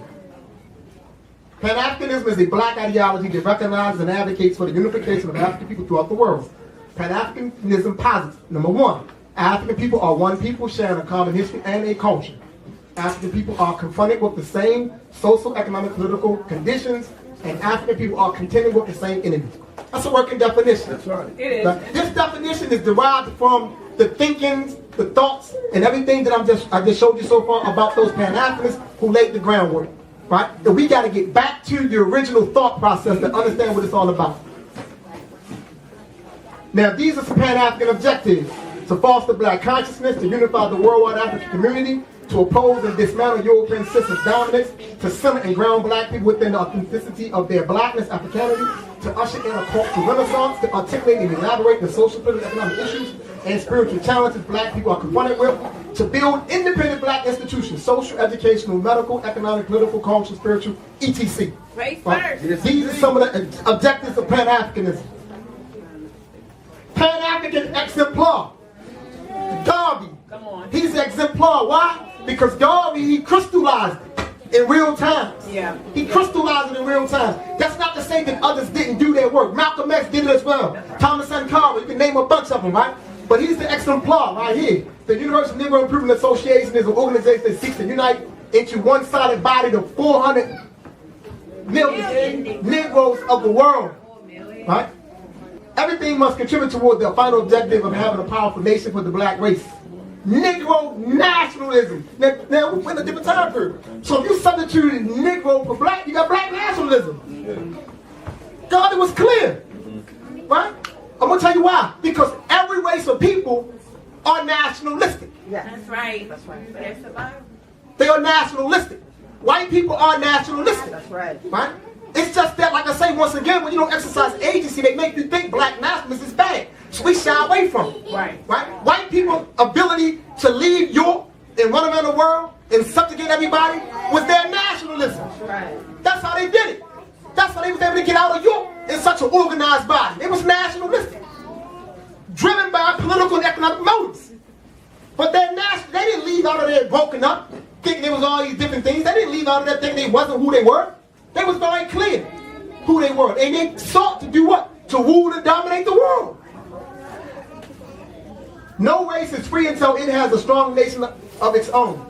Pan-Africanism is a black ideology that recognizes and advocates for the unification of African people throughout the world. Pan-Africanism posits, number one, African people are one people sharing a common history and a culture. African people are confronted with the same social, economic, political conditions, and African people are contending with the same enemies. That's a working definition. That's right. It is. This definition is derived from the thinkings, the thoughts, and everything that I just showed you so far about those Pan-Africanists who laid the groundwork. Right? And we got to get back to the original thought process to understand what it's all about. Now, these are some Pan-African objectives: to foster black consciousness, to unify the worldwide African community, to oppose and dismantle European system of dominance, to center and ground black people within the authenticity of their blackness, Africanity, to usher in a cultural renaissance, to articulate and elaborate the social, political, economic issues and spiritual challenges black people are confronted with, to build independent black institutions, social, educational, medical, economic, political, cultural, spiritual, etc. Right first. These are some of the objectives of Pan-Africanism. Pan-African exemplar, Garvey. Come on. He's the exemplar. Why? Because Garvey, he crystallized it in real times. Yeah. He crystallized it in real time. That's not to say that others didn't do their work. Malcolm X did it as well. Thomas Sankara, you can name a bunch of them, right? But he's the exemplar right here. The Universal Negro Improvement Association is an organization that seeks to unite into one solid body the 400 million Negroes of the world, right? Everything must contribute toward the final objective of having a powerful nation for the black race. Negro nationalism. Now we're in a different time period. So if you substituted Negro for black, you got black nationalism. God, it was clear, right? I'm gonna tell you why. Because every race of people are nationalistic. That's right. That's right. That's the Bible. They are nationalistic. White people are nationalistic. That's right. Right? It's just that, like I say once again, when you don't exercise agency, they make you think black nationalism is bad. So we shy away from it. Right. Right? White people's ability to leave Europe and run around the world and subjugate everybody was their nationalism. Right. That's how they did it. That's how they was able to get out of Europe in such an organized body. It was nationalistic. Driven by political and economic motives. But they didn't leave out of there broken up, thinking there was all these different things. They didn't leave out of there thinking they wasn't who they were. They was very clear who they were. And they sought to do what? To rule and dominate the world. No race is free until it has a strong nation of its own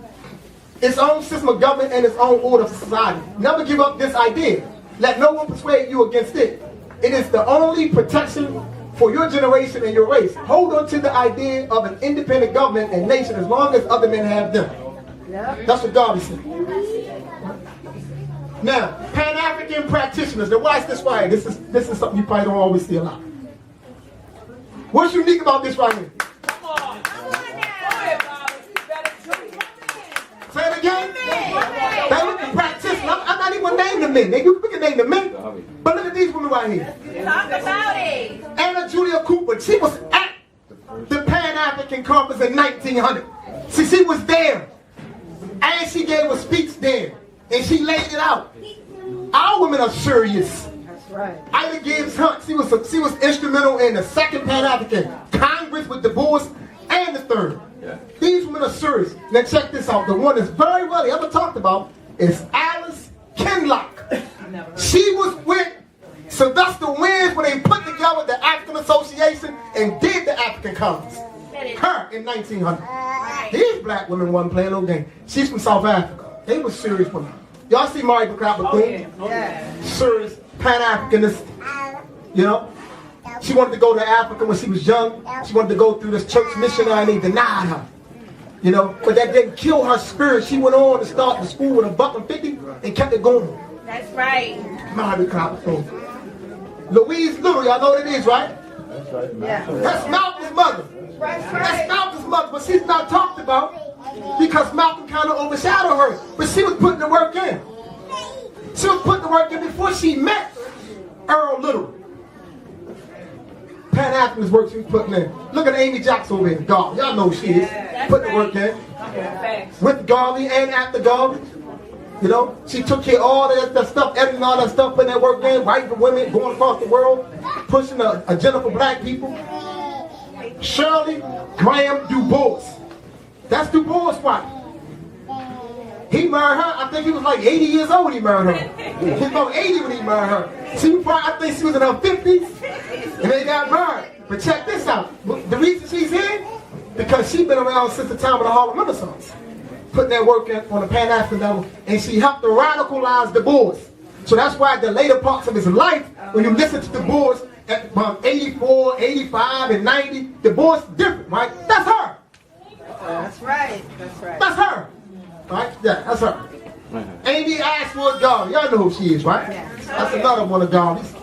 system of government and its own order of society. Never give up this idea. Let no one persuade you against it. It is the only protection for your generation and your race. Hold on to the idea of an independent government and nation as long as other men have them. That's what Garvey said. Now, Pan-African practitioners. Now watch this right here. This is something you probably don't always see a lot. What's unique about this right here? Come on. Say it again. They look at practitioners. I'm not even going to name the men. We can name the men. But look at these women right here. Talk about it. Anna Julia Cooper. She was at the Pan-African Conference in 1900. See, she was there. And she gave a speech there. And she laid it out. Our women are serious. That's right. Ida Gibbs Hunt, she was instrumental in the second Pan-African Congress with Du Bois and the third. Yeah. These women are serious. Now check this out. The one that's very rarely ever talked about is Alice Kinloch. She was with Sylvester Wins when they put together the African Association and did the African Congress. Her in 1900. Right. These black women wasn't playing no game. She's from South Africa. They were serious women. Y'all see Mary Bethune? Oh, yeah. Oh, yeah. Serious Pan-Africanist. You know? She wanted to go to Africa when she was young. She wanted to go through this church missionary and they denied her. You know? But that didn't kill her spirit. She went on to start the school with $1.50 and kept it going. That's right. Mary Bethune. Louise Little, y'all know what it is, right? That's right. Yeah. That's Malcolm's mother. That's Malcolm's mother, but she's not talked about because Malcolm kind of overshadowed her. But she was putting the work in. She was putting the work in before she met Earl Little. Pan-Africanist work she was putting in. Look at Amy Jackson over here, Garvey. Y'all know who she is. Putting the work in. With Garvey and after Garvey. You know, she took care of all that stuff, editing all that stuff, putting that work in, writing for women, going across the world, pushing a agenda for black people. Shirley Graham Du Bois. That's Du Bois' wife. He married her, I think he was like 80 years old when he married her. He was about 80 when he married her. She was probably, I think she was in her 50s, and they got married. But check this out. The reason she's here, because she's been around since the time of the Harlem Renaissance. Putting that work in on the Pan-African level, and she helped to radicalize Du Bois. So that's why the later parts of his life, when you listen to Du Bois, at 84, 85, and 90, Du Bois different, right? That's her. That's right. That's right. That's her. Right? Yeah, that's her. Amy Ashwood Garvey. Y'all know who she is, right? That's another one of Garvey's.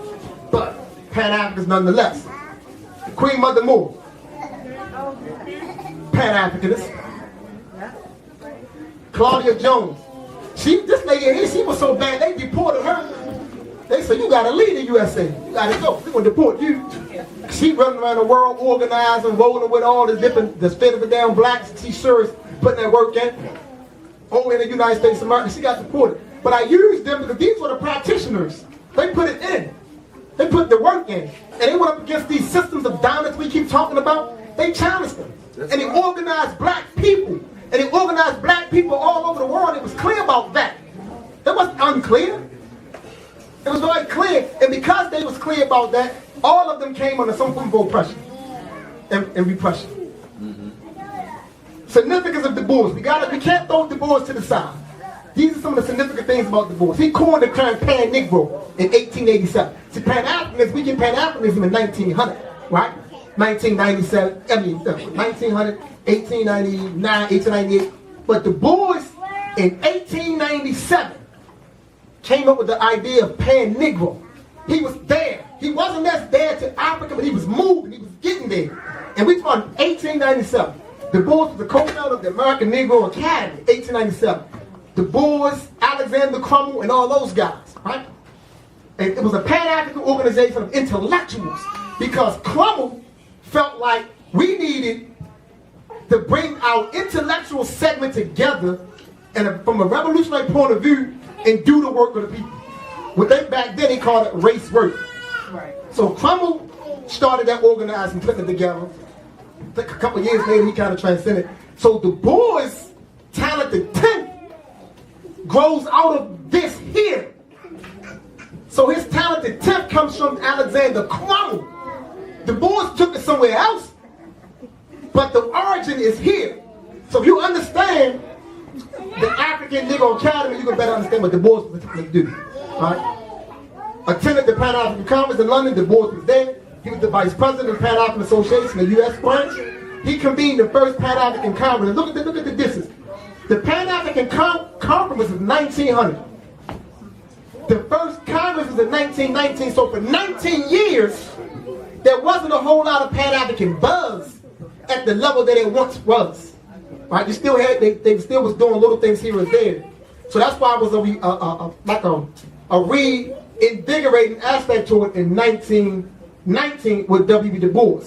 But Pan-Africans nonetheless. Queen Mother Moore. Pan-Africanist. Claudia Jones. This lady here, she was so bad, they deported her. They said, you gotta leave the USA. You gotta go. We're gonna deport you. She running around the world organizing, rolling with all the state of the damn blacks. She sure is putting that work in. Over in the United States of America, she got deported. But I used them because these were the practitioners. They put it in. They put the work in. And they went up against these systems of dominance we keep talking about. They challenged them. And they organized black people. And they organized black people all over the world. It was clear about that. It wasn't unclear. It was very clear. And because they was clear about that, all of them came under some form of oppression and repression. Significance of Du Bois. We can't throw Du Bois to the side. These are some of the significant things about Du Bois. He coined the term Pan-Negro in 1887. See, Pan-Africanism, we get Pan-Africanism in 1900, right? 1997, 1900, 1899, 1898. But Du Bois in 1897 came up with the idea of Pan-Negro. He was there. He wasn't just there to Africa, but he was moving. He was getting there. And we talk 1897. Du Bois was the co-founder of the American Negro Academy, 1897. Du Bois, Alexander Crummell, and all those guys, right? And it was a Pan-African organization of intellectuals because Crummell felt like we needed to bring our intellectual segment together and from a revolutionary point of view and do the work of the people. Back then they called it race work. Right. So Crummell started that organizing, putting it together. A couple of years later, he kind of transcended. So Du Bois' talented 10 grows out of this here. So his talented 10 comes from Alexander Crummell. Du Bois took it somewhere else, but the origin is here. So if you understand the African Negro Academy, you can better understand what Du Bois was trying to do. Right? Attended the Pan-African Conference in London. Du Bois was there. He was the vice president of the Pan-African Association, the U.S. branch. He convened the first Pan-African Conference. Look at the distance. The Pan-African Conference was in 1900. The first Congress was in 1919. So for 19 years, there wasn't a whole lot of Pan-African buzz at the level that it once was. Right? They still had, they still was doing little things here and there. So that's why it was a reinvigorating aspect to it in 1919 with W.B. Du Bois.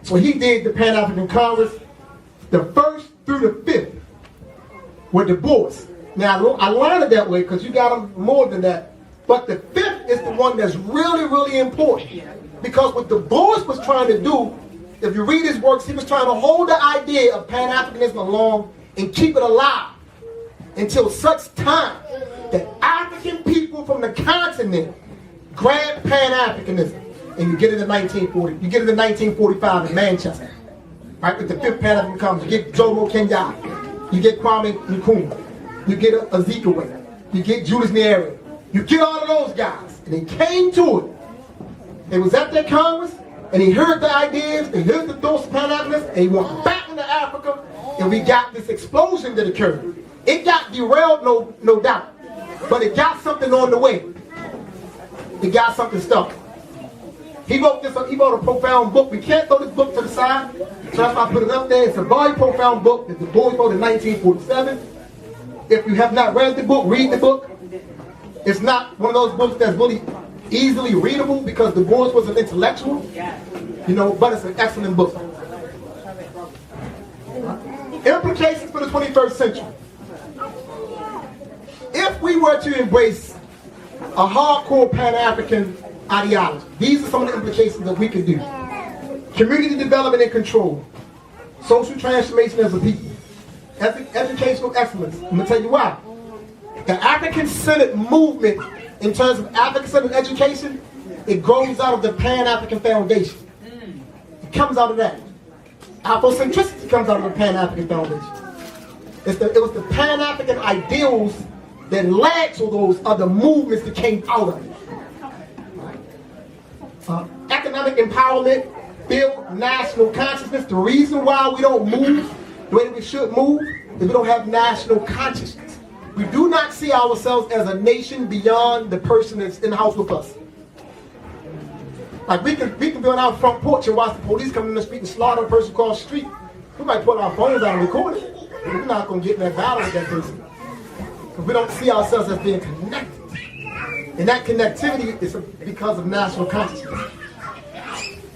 So he did the Pan-African Congress, the 1st through the 5th with Du Bois. Now I learned it that way because you got them more than that. But the 5th is the one that's really, really important. Because what Du Bois was trying to do, if you read his works, he was trying to hold the idea of Pan-Africanism along and keep it alive until such time that African people from the continent grab Pan-Africanism. And you get it in 1940. You get it in 1945 in Manchester. Right, with the 5th Pan-African Conference. You get Jomo Kenyatta. You get Kwame Nkrumah. You get Azikiwe. You get Julius Nyerere. You get all of those guys. And they came to it. They was at that Congress, and he heard the ideas, and heard the thoughts of Pan-Africanism, and he went back into Africa, and we got this explosion that occurred. It got derailed, no doubt. But it got something on the way. It got something stuck. He wrote a profound book. We can't throw this book to the side, so that's why I put it up there. It's a very profound book that Du Bois wrote in 1947. If you have not read the book, read the book. It's not one of those books that's really easily readable because Du Bois was an intellectual, but it's an excellent book. Implications for the 21st century. If we were to embrace a hardcore Pan-African ideology, these are some of the implications that we can do. Community development and control. Social transformation as a people. Educational excellence. I'm going to tell you why. The African-centered movement in terms of African-centered education, it grows out of the Pan-African Foundation. It comes out of that. Afrocentricity comes out of the Pan-African Foundation. It was the Pan-African ideals that led to those other movements that came out of it. Economic empowerment, build national consciousness. The reason why we don't move the way that we should move is we don't have national consciousness. We do not see ourselves as a nation beyond the person that's in the house with us. Like we can be on our front porch and watch the police come in the street and slaughter a person across the street. We might put our phones out and record it. But we're not going to get in that battle with that person. because we don't see ourselves as being connected. And that connectivity is because of national consciousness.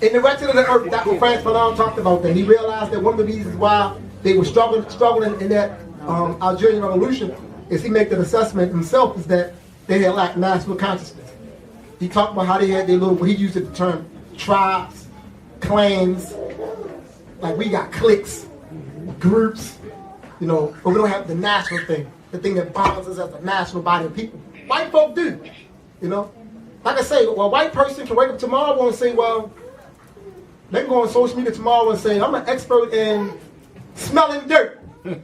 In the Wretched of the Earth, Dr. Franz Fanon talked about that. He realized that one of the reasons why they were struggling in that Algerian revolution is he made the assessment himself is that they had lacked national consciousness. He talked about how they had their little, he used the term tribes, clans, like we got cliques, groups, you know, but we don't have the national thing, the thing that bonds us as a national body of people. White folk do, you know. Like I say, well, a white person can wake up tomorrow and say, well, they can go on social media tomorrow and say, I'm an expert in smelling dirt. I'm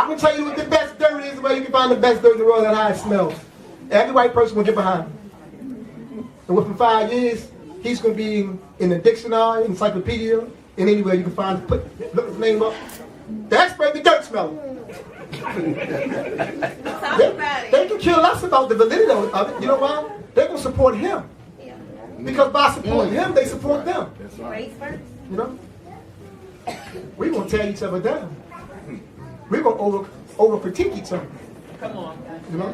going to tell you what the best dirt is, where you can find the best dirt in the world and how it smells. Every white person will get behind him. And within 5 years, he's going to be in the dictionary, encyclopedia, and anywhere you can find, look his name up. The expert, the dirt smeller. They can care less about the validity of it. You know why? They're going to support him. Because by supporting him, they support them. That's right. You know? We're going to tear each other down. We're going to over critique each other. Come on. You know?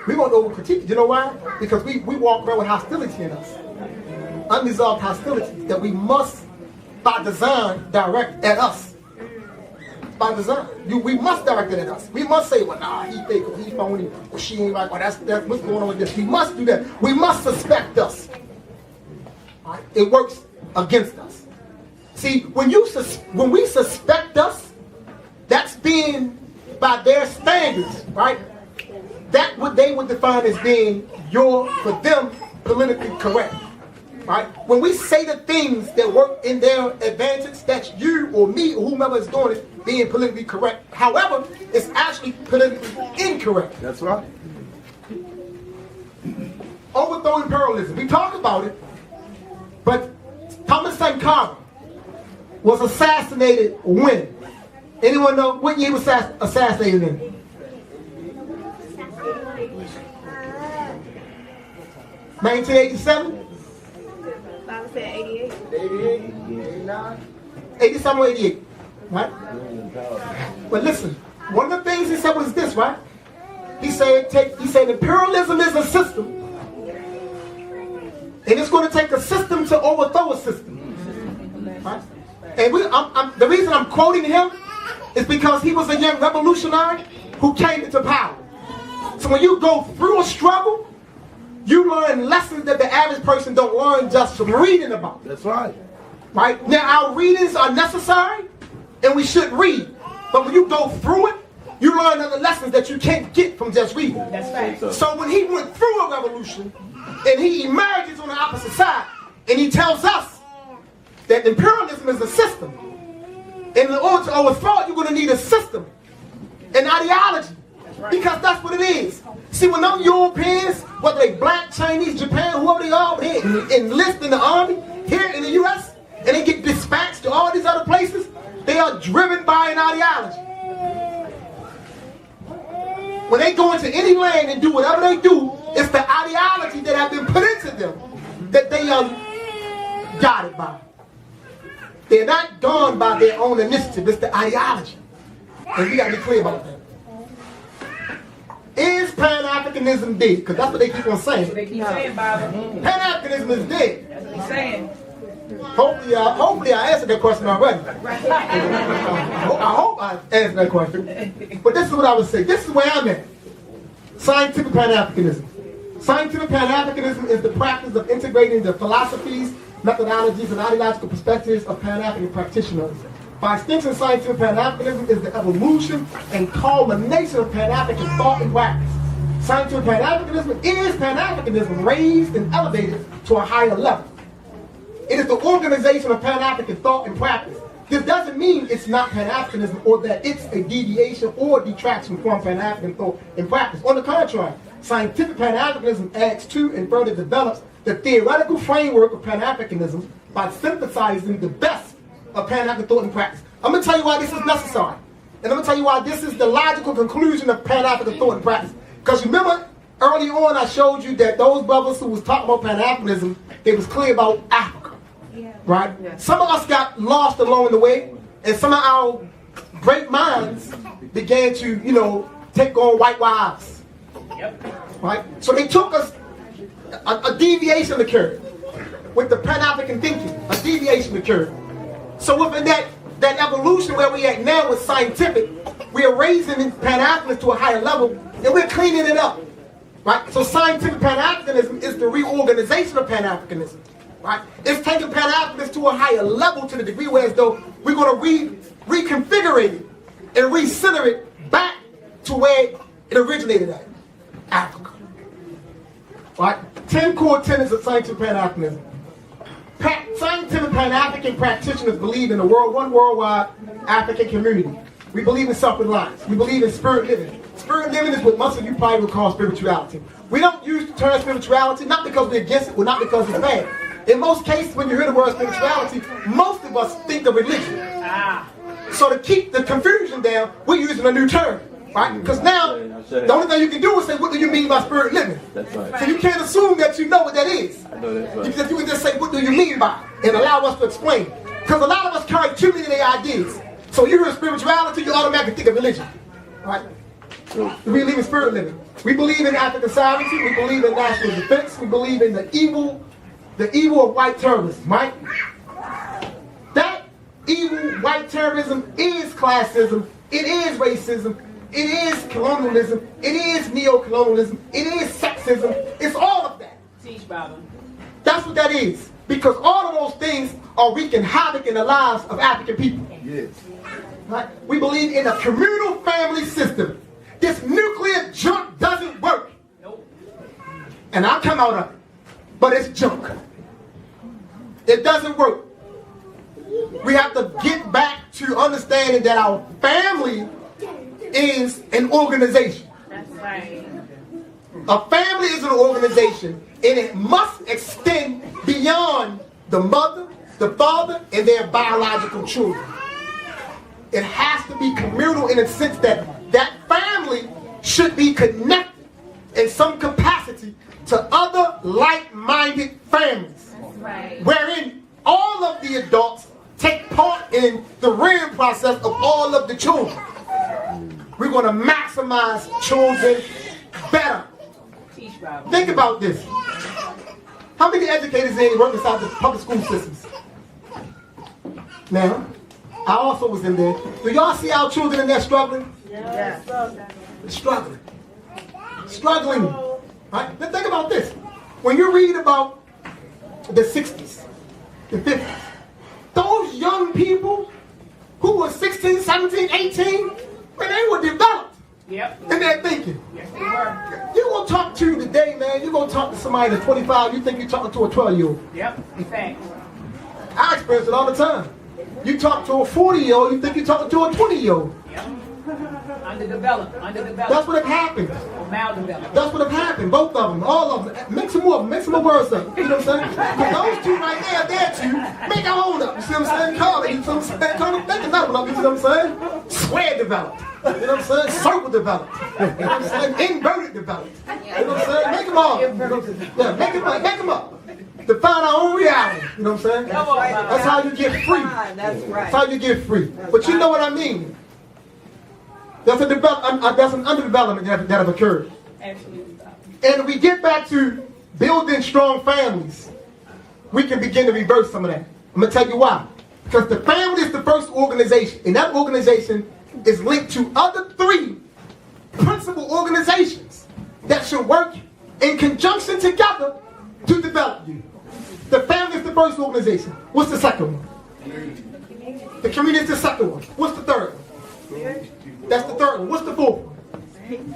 We're going to over critique. You know why? Because we walk around with hostility in us. Unresolved hostility that we must, by design, direct at us. By design. We must direct it at us. We must say, well, nah, he fake, or he phony, or she ain't right, or that's what's going on with this. We must do that. We must suspect us. Right? It works against us. See, when we suspect us, that's being, by their standards, right? That what they would define as being for them, politically correct. Right? When we say the things that work in their advantage, that's you or me or whomever is doing it being politically correct. However, it's actually politically incorrect. That's right. Overthrow imperialism. We talk about it, but Thomas Sankara was assassinated when? Anyone know what year he was assassinated in? 1987? I would say 88. 88, 89, 87 or 88, right? But listen, one of the things he said was this, right? He said imperialism is a system, and it's going to take a system to overthrow a system, right? And the reason I'm quoting him is because he was a young revolutionary who came into power. So when you go through a struggle, you learn lessons that the average person don't learn just from reading about. That's right. Right? Now, our readings are necessary, and we should read. But when you go through it, you learn other lessons that you can't get from just reading. That's right. So when he went through a revolution, and he emerges on the opposite side, and he tells us that imperialism is a system. And in order to overthrow it, you're going to need a system, an ideology. Because that's what it is. See, when them Europeans, whether they black, Chinese, Japan, whoever they are, they enlist in the army here in the U.S., and they get dispatched to all these other places, they are driven by an ideology. When they go into any land and do whatever they do, it's the ideology that has been put into them that they are guided by. They're not gone by their own initiative. It's the ideology. And we got to be clear about that. Is Pan-Africanism dead? Because that's what they keep on saying. They keep saying, Baba. Pan-Africanism is dead. That's what he's saying. Hopefully I answered that question already. I hope I answered that question. But this is what I would say. This is where I'm at. Scientific Pan-Africanism. Scientific Pan-Africanism is the practice of integrating the philosophies, methodologies, and ideological perspectives of Pan-African practitioners. By extension, scientific Pan-Africanism is the evolution and culmination of Pan-African thought and practice. Scientific Pan-Africanism is Pan-Africanism raised and elevated to a higher level. It is the organization of Pan-African thought and practice. This doesn't mean it's not Pan-Africanism or that it's a deviation or detraction from Pan-African thought and practice. On the contrary, scientific Pan-Africanism adds to and further develops the theoretical framework of Pan-Africanism by synthesizing the best of Pan-African thought and practice. I'm going to tell you why this is necessary. And I'm going to tell you why this is the logical conclusion of Pan-African thought and practice. Because remember, early on I showed you that those brothers who was talking about Pan-Africanism, they was clear about Africa. Right? Yeah. Some of us got lost along the way, and some of our great minds began to, take on white wives. Yep. Right? So they took us, a deviation occurred with the Pan-African thinking. A deviation occurred. So within that evolution where we at now with scientific, we are raising Pan-Africanism to a higher level, and we're cleaning it up. Right? So scientific Pan-Africanism is the reorganization of Pan-Africanism. Right? It's taking Pan-Africanism to a higher level to the degree where as though we're going to reconfigure it and recenter it back to where it originated at, Africa. Right? 10 core tenets of scientific Pan-Africanism. Scientific Pan-African practitioners believe in one worldwide African community. We believe in self-reliance. We believe in spirit living. Spirit living is what most of you probably would call spirituality. We don't use the term spirituality, not because we're against it, or not because it's bad. In most cases, when you hear the word spirituality, most of us think of religion. So to keep the confusion down, we're using a new term. Right? Because now, the only thing you can do is say, what do you mean by spirit living? That's right. So you can't assume that you know what that is. I know that's right. You can just say, what do you mean by it? And allow us to explain. Because a lot of us carry too many of their ideas. So you hear spirituality, you automatically think of religion. Right? We believe in spirit living. We believe in African sovereignty. We believe in national defense. We believe in the evil of white terrorism, right? That evil white terrorism is classism. It is racism. It is colonialism. It is neo-colonialism. It is sexism. It's all of that. Teach, Baba. That's what that is. Because all of those things are wreaking havoc in the lives of African people. Yes. Right? We believe in a communal family system. This nuclear junk doesn't work. Nope. And I come out of it. But it's junk. It doesn't work. We have to get back to understanding that our family is an organization. That's right. A family is an organization, and it must extend beyond the mother, the father, and their biological children. It has to be communal in a sense that that family should be connected in some capacity to other like-minded families. That's right. Wherein all of the adults take part in the rearing process of all of the children. We're going to maximize children better. Teach, Baba. Think about this. How many educators there work inside the public school systems? Now, I also was in there. Do y'all see our children in there struggling? Yes. Struggling. Struggling. Right? Now think about this. When you read about the 60s, the 50s, those young people who were 16, 17, 18, when they were developed Yep. in their thinking. Yes, we were. You're going to talk to today, man, you're going to talk to somebody that's 25, you think you're talking to a 12-year-old. Yep. Facts. I experience it all the time. You talk to a 40-year-old, you think you're talking to a 20-year-old. Yep. Underdeveloped. That's what happened. Or maldeveloped. That's what happened. Both of them, all of them. Mix them up, mix some words up. You know what I'm saying? Because those two right there, they're two. Make our own up. You see what I'm saying? Call it. You see what I'm saying? Call it. Make another one up. You see what I'm saying? Square developed. You know what I'm saying? Circle developed. You know what I'm saying? Inverted developed. You know what I'm saying? Make them all. Yeah, make them up. To find our own reality. You know what I'm saying? That's how you get free. That's right. That's how you get free. But you know what I mean? That's an underdevelopment that have occurred. Absolutely. And we get back to building strong families, we can begin to reverse some of that. I'm going to tell you why. Because the family is the first organization, and that organization is linked to other three principal organizations that should work in conjunction together to develop you. The family is the first organization. What's the second one? The community is the second one. What's the third one? That's the third one. What's the fourth one?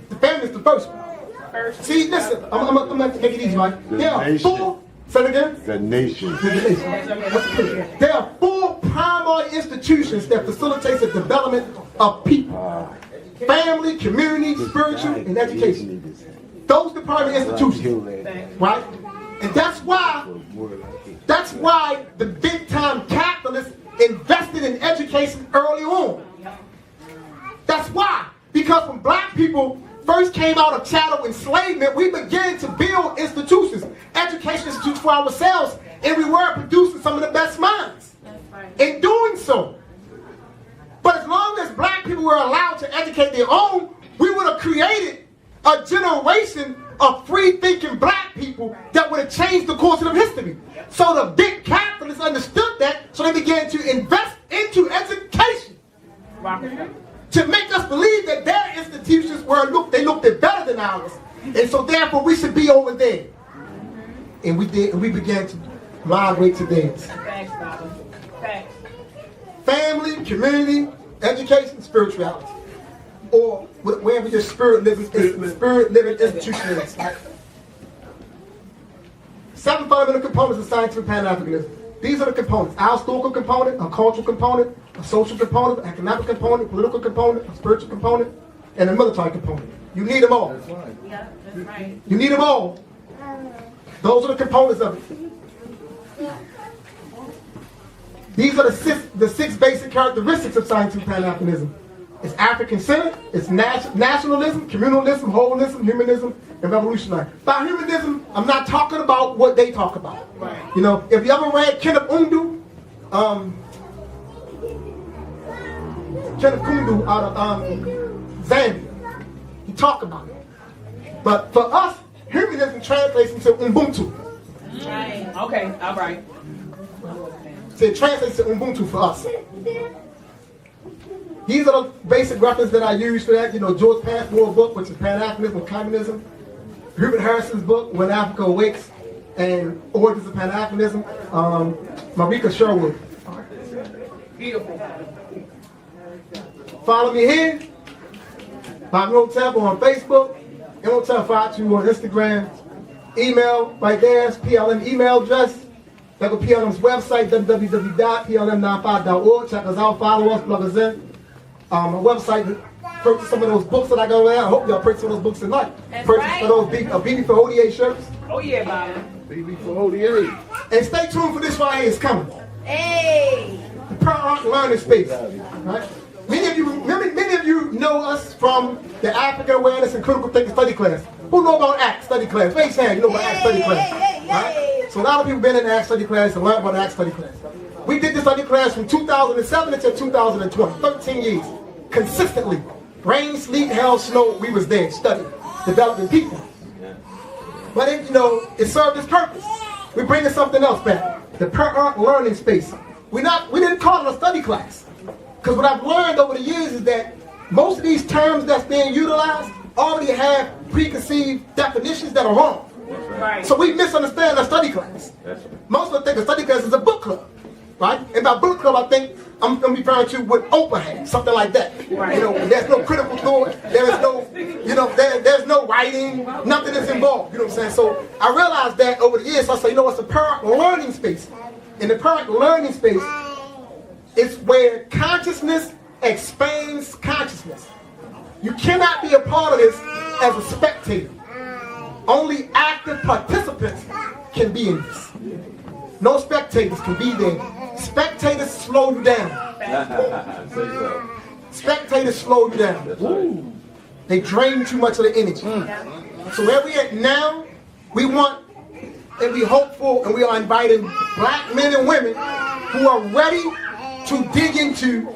The family is the first one. See, listen, I'm going to make it easy, right? There are four, say it again? The nation. There are four primary institutions that facilitate the development of people. Family, community, spiritual, and education. Those are the primary institutions, right? And that's why the big time capitalists invested in education early on. That's why. Because when black people first came out of chattel enslavement, we began to build institutions, education institutions for ourselves, and we were producing some of the best minds. In doing so. But as people were allowed to educate their own, we would have created a generation of free-thinking black people that would have changed the course of history. So the big capitalists understood that, so they began to invest into education to make us believe that their institutions they looked at better than ours, and so therefore we should be over there. And we did, and we began to migrate to theirs. Thanks, Baba. Thanks. Family, community, education, spirituality, or wherever your spirit living institution is. 7 fundamental components of scientific Pan-Africanism. These are the components: our historical component, a cultural component, a social component, an economic component, political component, a spiritual component, and a military component. You need them all. Yeah, that's right. You need them all. Those are the components of it. These are the six basic characteristics of scientific Pan-Africanism. It's African-centered, it's nationalism, communalism, holism, humanism, and revolutionary. By humanism, I'm not talking about what they talk about. Right. You know, if you ever read Kenneth Kundu out of Zambia, he talked about it. But for us, humanism translates into Ubuntu. Right. Okay, all right. So it translates to Ubuntu for us. These are the basic references that I use for that. You know, George Passmore's book, which is Pan-Africanism and Communism. Hubert Harrison's book, When Africa Awakes, and Origins of Pan-Africanism. Marika Sherwood. Beautiful. Follow me here. Baba Imhotep on Facebook. Imhotep Fatiu on Instagram. Email right there. It's PLM email address. That will PLM's website, www.plm95.org. Check us out, follow us, plug us in. My website, purchase some of those books that I got there. I hope y'all purchase some of those books tonight. That's Purchase right. for those BB for ODA shirts. Oh yeah, Baba. BB for ODA. And stay tuned for this right here. It's coming. Hey. The Pan Learning Space. Right? Many of you know us from the African Awareness and Critical Thinking Study class. Who know about ACT study class? Raise your hand. You know about ACT study class. Right? So a lot of people been in the ACT study class and learned about the ACT study class. We did the study class from 2007 until 2020. 13 years. Consistently. Rain, sleet, hail, snow, we was there studying, developing people. But it, you know, it served its purpose. We're bringing something else back. The Pan Learning Space. We didn't call it a study class. Because what I've learned over the years is that most of these terms that's being utilized already have preconceived definitions that are wrong. Right. So we misunderstand a study class. Most of us think a study class is a book club, right? And by book club, I think I'm referring to what Oprah had, something like that. Right. You know, there's no critical thought, there is no, you know, there's no writing, nothing is involved. You know what I'm saying? So I realized that over the years. So I say, you know, it's a Pan Learning Space. In the Pan Learning Space, it's where consciousness expands consciousness. You cannot be a part of this as a spectator. Only active participants can be in this. No spectators can be there. Spectators slow you down. Spectators slow you down. They drain too much of the energy. So where we at now, we want and we hopeful and we are inviting black men and women who are ready to dig into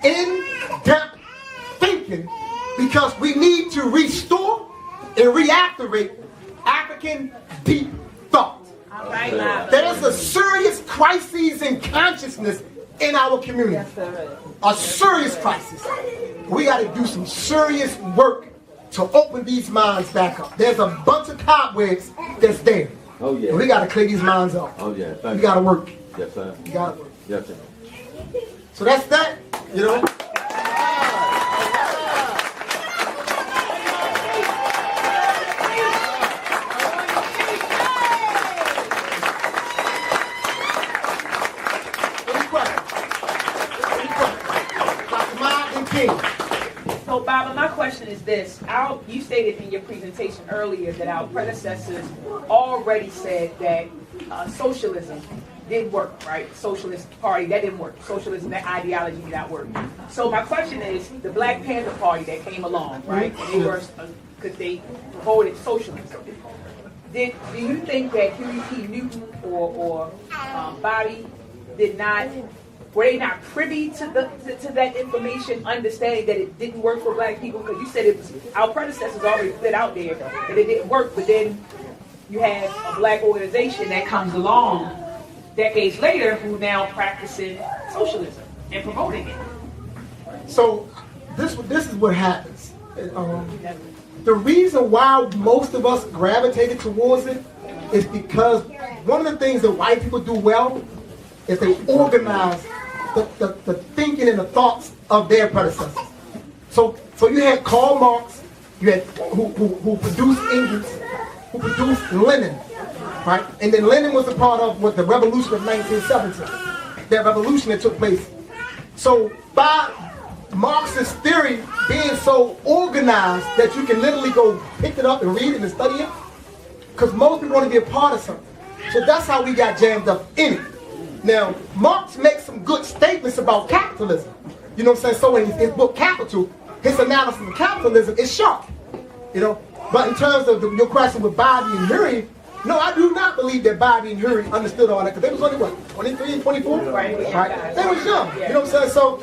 in-depth thinking, because we need to restore and reactivate African deep thought. All right, now. There's a serious crisis in consciousness in our community. A serious crisis. We got to do some serious work to open these minds back up. There's a bunch of cobwebs that's there. Oh yeah. And we got to clear these minds up. Oh yeah. We got to work. Yes sir. We got to work. Yes sir. So that's that, you know. So, Baba, my question is this. You stated in your presentation earlier that our predecessors already said that socialism didn't work, right? Socialist party, that didn't work. Socialism, that ideology did not work. So my question is, the Black Panther Party that came along, right? And they were, because they voted socialism. Do you think that Huey P. Newton or Bobby did not Were they not privy to that information, understanding that it didn't work for black people? Because you said it was our predecessors already put out there that it didn't work, but then you have a black organization that comes along decades later who now practicing socialism and promoting it. So this is what happens. The reason why most of us gravitated towards it is because one of the things that white people do well is they organize the thinking and the thoughts of their predecessors. So you had Karl Marx, you had who produced Engels, who produced Lenin, right? And then Lenin was a part of the revolution of 1917, that revolution that took place. So by Marxist theory being so organized that you can literally go pick it up and read it and study it, because most people want to be a part of something. So that's how we got jammed up in it. Now, Marx makes some good statements about capitalism. You know what I'm saying? So in his book Capital, his analysis of capitalism is sharp. You know, but in terms of your question with Bobby and Huey, no, I do not believe that Bobby and Huey understood all that, because they was only what, 23 and 24? Right. They was young. You know what I'm saying? So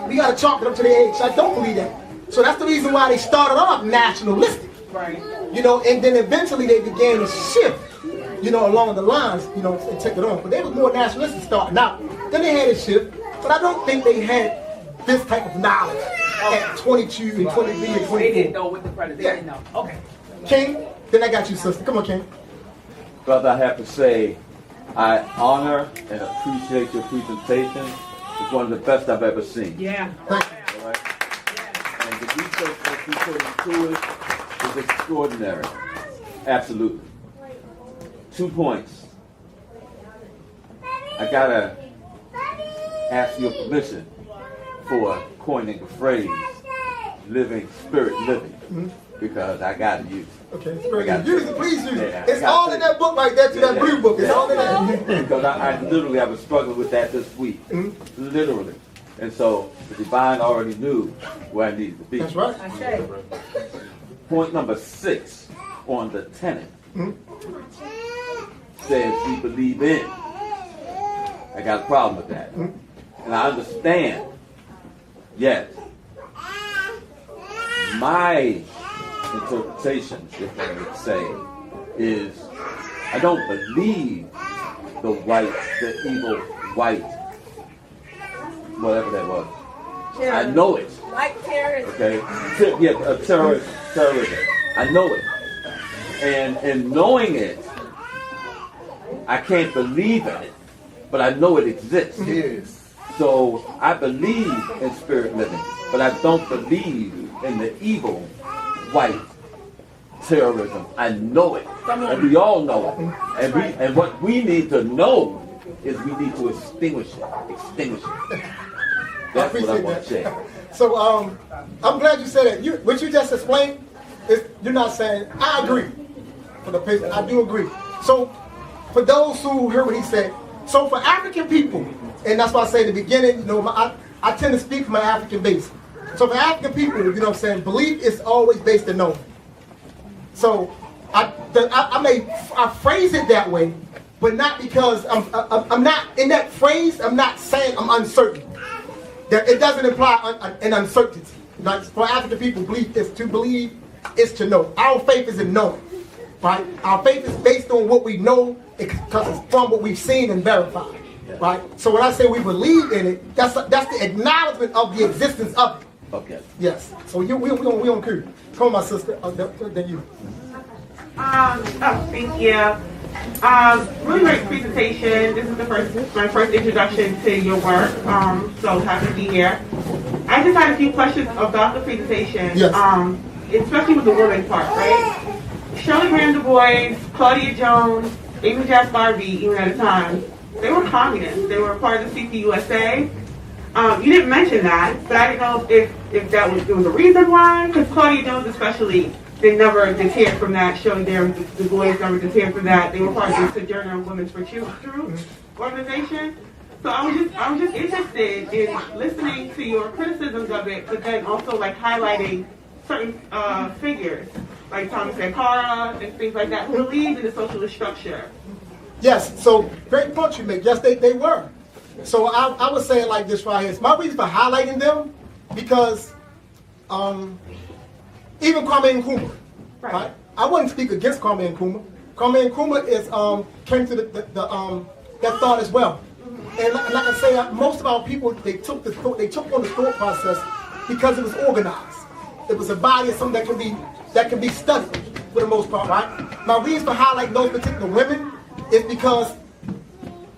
we got to chalk it up to their age. I don't believe that. So that's the reason why they started off nationalistic. Right. You know, and then eventually they began to shift, you know, along the lines, you know, and take it on. But they was more nationalistic starting out. Then they had a shift, but I don't think they had this type of knowledge at 22 and 23 and 24. They didn't know what the president didn't know. Okay. King, then I got you, sister. Come on, King. Brother, I have to say, I honor and appreciate your presentation. It's one of the best I've ever seen. Yeah. Thank you. All right? And the research that you put into it is extraordinary. Absolutely. 2 points. I gotta ask your permission for coining the phrase "living spirit living," because I gotta use it. Okay, spirit living. Use it, please use it. It's all in that book right there, to that blue book. It's all in that. Because I literally, I was struggling with that this week. Literally. And so the divine already knew where I needed to be. That's right. I say. Point number 6 on the tenet says we believe in. I got a problem with that. And I understand. Yet, my interpretation, if I would say, is I don't believe the evil white, whatever that was. I know it. White terrorism. Okay? Terrorism. I know it. And knowing it, I can't believe in it, but I know it exists. Yes. So I believe in spirit living, but I don't believe in the evil white terrorism. I know it, and we all know it. And what we need to know is we need to extinguish it. That's what I want to say. So I'm glad you said that. What you just explained is you're not saying I agree. For the patient, I do agree. So for those who heard what he said, so for African people, and that's why I say in the beginning, you know, I tend to speak from my African base. So for African people, you know what I'm saying, belief is always based in knowing. So I phrase it that way, but not because I'm not in that phrase. I'm not saying I'm uncertain. That it doesn't imply an uncertainty. Like for African people, belief is to believe, is to know. Our faith is in knowing, right? Our faith is based on what we know because it's from what we've seen and verified, right? So when I say we believe in it, that's the acknowledgement of the existence of it. Okay. Yes. So we don't care. Come on, my sister. Then you. Thank you. Really great presentation. This is my first introduction to your work. So happy to be here. I just had a few questions about the presentation. Yes. Especially with the woman part, right? Shirley Graham Du Bois, Claudia Jones, even Diaspora, even at the time, they were communists. They were part of the CPUSA. You didn't mention that, but I didn't know if there was a reason why, because Claudia Jones especially, they never deterred from that. Shirley Graham Du Bois never deterred from that. They were part of the Sojourner Women's for Truth organization. So I was just interested in listening to your criticisms of it, but then also like highlighting certain figures like Thomas Sankara and things like that who believed in the socialist structure. Yes. So great point you make. Yes, they were. So I would say it like this right here. It's my reason for highlighting them because even Kwame Nkrumah, right? I wouldn't speak against Kwame Nkrumah. Kwame Nkrumah is came to that thought as well. And like I say, most of our people they took on the thought process because it was organized. It was a body of something that can be studied for the most part, right? My reason for highlighting those particular women is because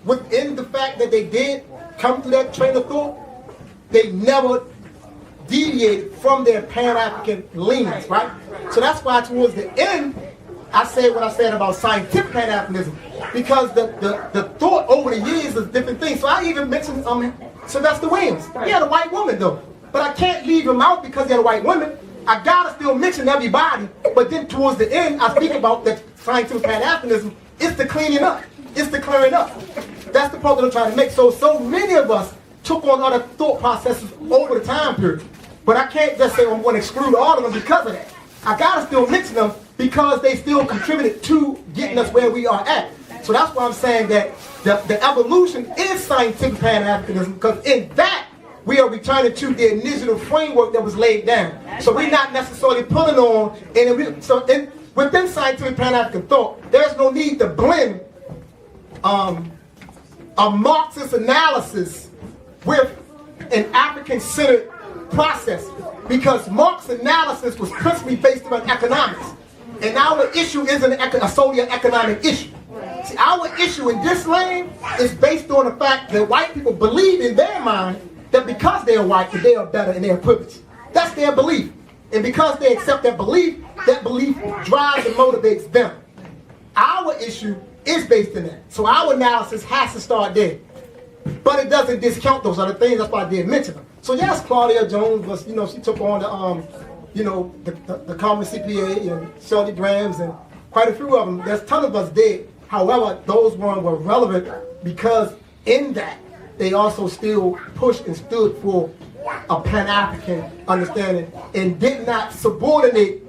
within the fact that they did come through that train of thought, they never deviated from their Pan-African leanings, right? So that's why towards the end, I said what I said about scientific Pan-Africanism, because the thought over the years is different things. So I even mentioned Sylvester Williams. He had a white woman though, but I can't leave him out because he had a white woman. I gotta still mention everybody, but then towards the end, I speak about that scientific Pan-Africanism. It's the cleaning up. It's the clearing up. That's the point that I'm trying to make. So many of us took on other thought processes over the time period. But I can't just say I'm going to exclude all of them because of that. I got to still mention them because they still contributed to getting us where we are at. So that's why I'm saying that the evolution is scientific Pan-Africanism, because in that we are returning to the initial framework that was laid down. So we're not necessarily pulling on, within scientific Pan-African thought, there's no need to blend a Marxist analysis with an African-centered process, because Marx's analysis was principally based on economics, and our issue isn't a socio-economic issue. See, our issue in this lane is based on the fact that white people believe in their mind that because they are white, that they are better and they are privileged. That's their belief, and because they accept that belief drives and motivates them. Our issue is based in that, so our analysis has to start there. But it doesn't discount those other things. That's why I did mention them. So yes, Claudia Jones was, she took on the common CPA and Shirley Grahams and quite a few of them. There's a ton of us did. However, those ones were relevant because in that they also still pushed and stood for a Pan-African understanding and did not subordinate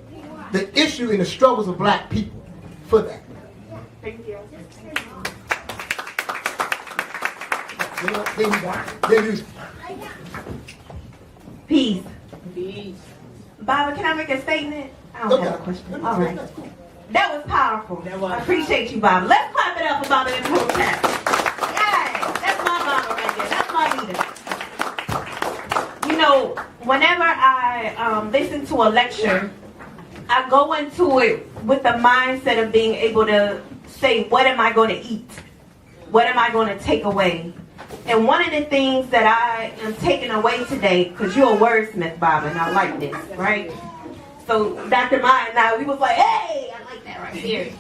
the issue in the struggles of black people for that. Thank you. Peace. Baba, can I make a statement? I don't have a question. All right. That was powerful. I appreciate you, Baba. Let's clap it up for Baba Imhotep. Yay! That's my Baba right there. That's my leader. Whenever I listen to a lecture, I go into it with the mindset of being able to say, what am I going to eat? What am I going to take away? And one of the things that I am taking away today, because you're a wordsmith, Baba, and I like this, right? So Dr. Maya and I, we was like, hey, I like that right here.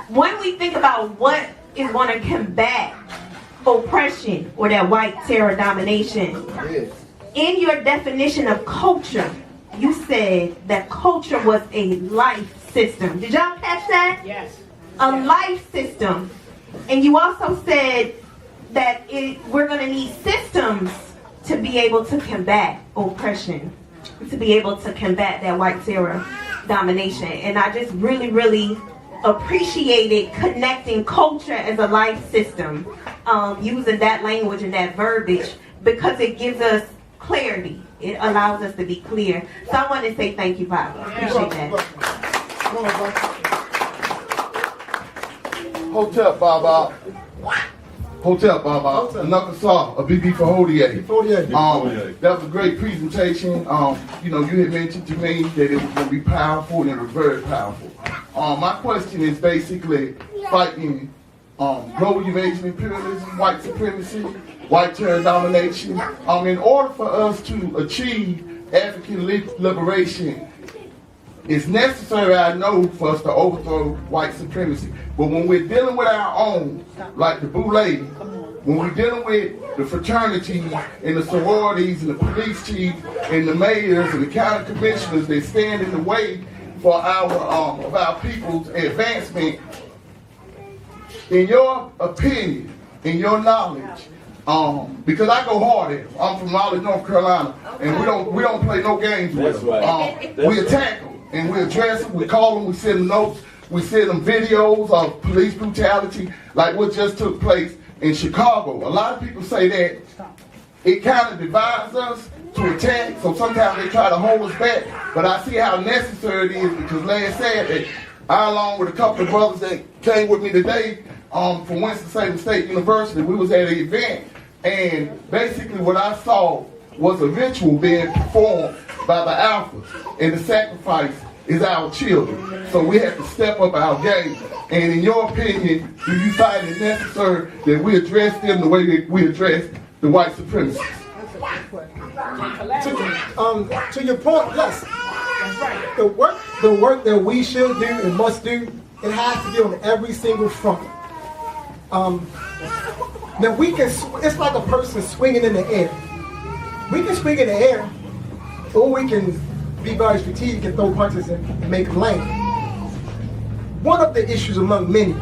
When we think about what is going to combat oppression or that white terror domination, in your definition of culture, you said that culture was a life system. Did y'all catch that? Yes. A life system. And you also said that we're going to need systems to be able to combat oppression, to be able to combat that white terror domination. And I just really, really appreciated connecting culture as a life system, using that language and that verbiage, because it gives us clarity. It allows us to be clear. So I want to say thank you, Baba. Appreciate that. Hotep, Baba. Hotep, Baba. Nakasa, a BB for Hodier. That was a great presentation. You had mentioned to me that it was going to be powerful, and it was very powerful. My question is basically fighting global invasion, imperialism, white supremacy, white terror domination. In order for us to achieve African liberation, it's necessary, I know, for us to overthrow white supremacy. But when we're dealing with our own, like the Boule, when we're dealing with the fraternities and the sororities and the police chiefs and the mayors and the county commissioners that stand in the way for our people's advancement, in your opinion, in your knowledge, because I go hard at it. I'm from Raleigh, North Carolina, and we don't play no games with them. Right. We attack them and we address them. We call them. We send them notes. We send them videos of police brutality, like what just took place in Chicago. A lot of people say that it kind of divides us to attack, so sometimes they try to hold us back. But I see how necessary it is, because Lance said that I, along with a couple of brothers that came with me today from Winston-Salem State University, we was at an event, and basically what I saw was a ritual being performed by the alphas, and the sacrifice is our children. So we have to step up our game. And in your opinion, do you find it necessary that we address them the way that we address the white supremacists? To your point, yes. That's right. The work that we should do and must do, it has to be on every single front. Now we can, it's like a person swinging in the air. We can swing in the air, or we can be very strategic and throw punches and make them land. One of the issues among many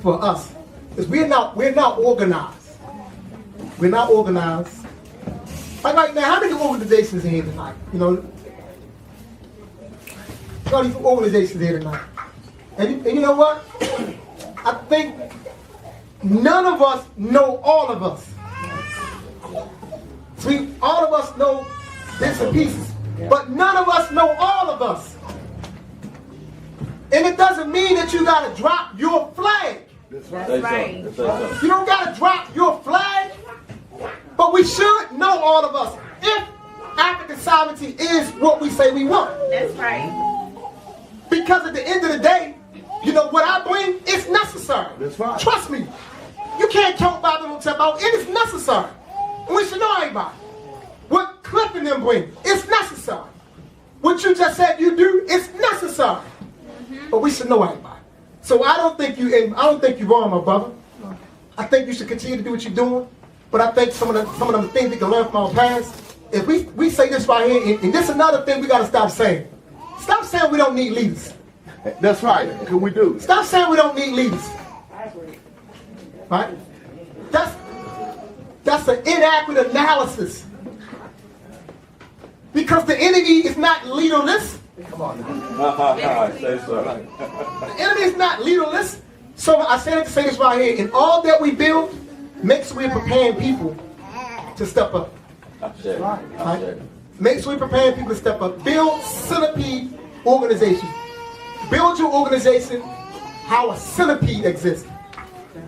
for us is we're not organized. We're not organized. Like right now, how many organizations are here tonight? You know, all these organizations here tonight. And you know what? I think none of us know all of us. See, all of us know bits and pieces, but none of us know all of us. And it doesn't mean that you gotta drop your flag. That's right. You don't gotta drop your flag, but we should know all of us if African sovereignty is what we say we want. That's right. Because at the end of the day, you know what I bring is necessary. That's right. Trust me. You can't count Baba Imhotep out. It is necessary. And we should know everybody. What Cliff and them bring, it's necessary. What you just said you do, it's necessary. But we should know everybody. So I don't think you're wrong, my brother. I think you should continue to do what you're doing. But I think some of the things we can learn from our past. If we say this right here, and this is another thing we gotta stop saying. Stop saying we don't need leaders. That's right. Can we do? Stop saying we don't need leaders. Right? That's an inaccurate analysis. Because the enemy is not leaderless. Come on. Say so. The enemy is not leaderless. So I said it to say this right here. In all that we build, make sure we're preparing people to step up. Right? Make sure we're preparing people to step up. Build centipede organizations. Build your organization how a centipede exists.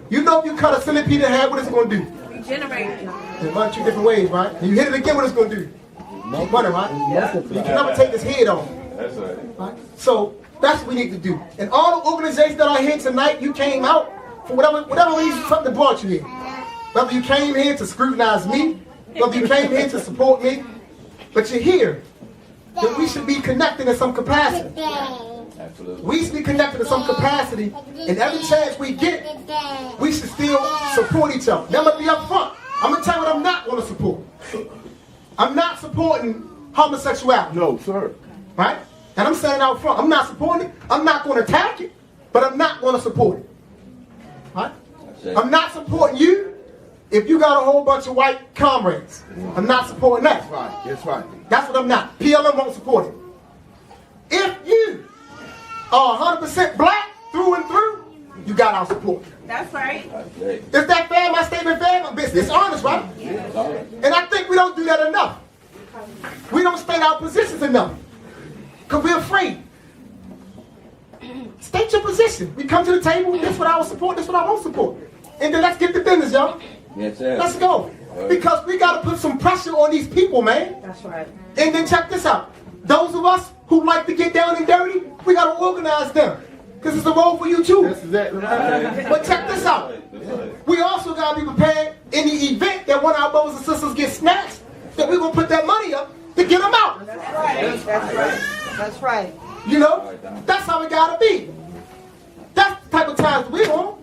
You know if you cut a centipede in half, what it's going to do? Regenerate. It runs two different ways, right? And you hit it again, what it's going to do? Keep running, right? Yeah. You can never take his head off. That's right. So that's what we need to do. And all the organizations that are here tonight, you came out for whatever reason, something brought you here. Whether you came here to scrutinize me, whether you came here to support me, but you're here. That we should be connected in some capacity. Absolutely. We should be connected in some capacity, and every chance we get, we should still support each other. Now, I'm going to be up front. I'm going to tell you what I'm not going to support. I'm not supporting homosexuality. No, sir. Right? And I'm saying out front, I'm not supporting it. I'm not going to attack it, but I'm not going to support it. Right? I'm not supporting you if you got a whole bunch of white comrades. I'm not supporting that. That's right. That's right. That's what I'm not. PLM won't support it. If you are 100% black through and through, you got our support. That's right. Is that fair? My statement fair? My business. It's honest, right? And I think we don't do that enough. We don't state our positions enough. Because we're afraid. State your position. We come to the table, this is what I will support, this is what I won't support. And then let's get to business, y'all. Yes, sir. Let's go. Because we got to put some pressure on these people, man. That's right. And then check this out. Those of us who like to get down and dirty, we got to organize them. Because it's a role for you too. That's exactly right. But check this out. We also got to be prepared in the event that one of our brothers and sisters get snatched, that we're going to put that money up to get them out. That's right. That's right. That's right. You know, that's how it got to be. That's the type of times we're on.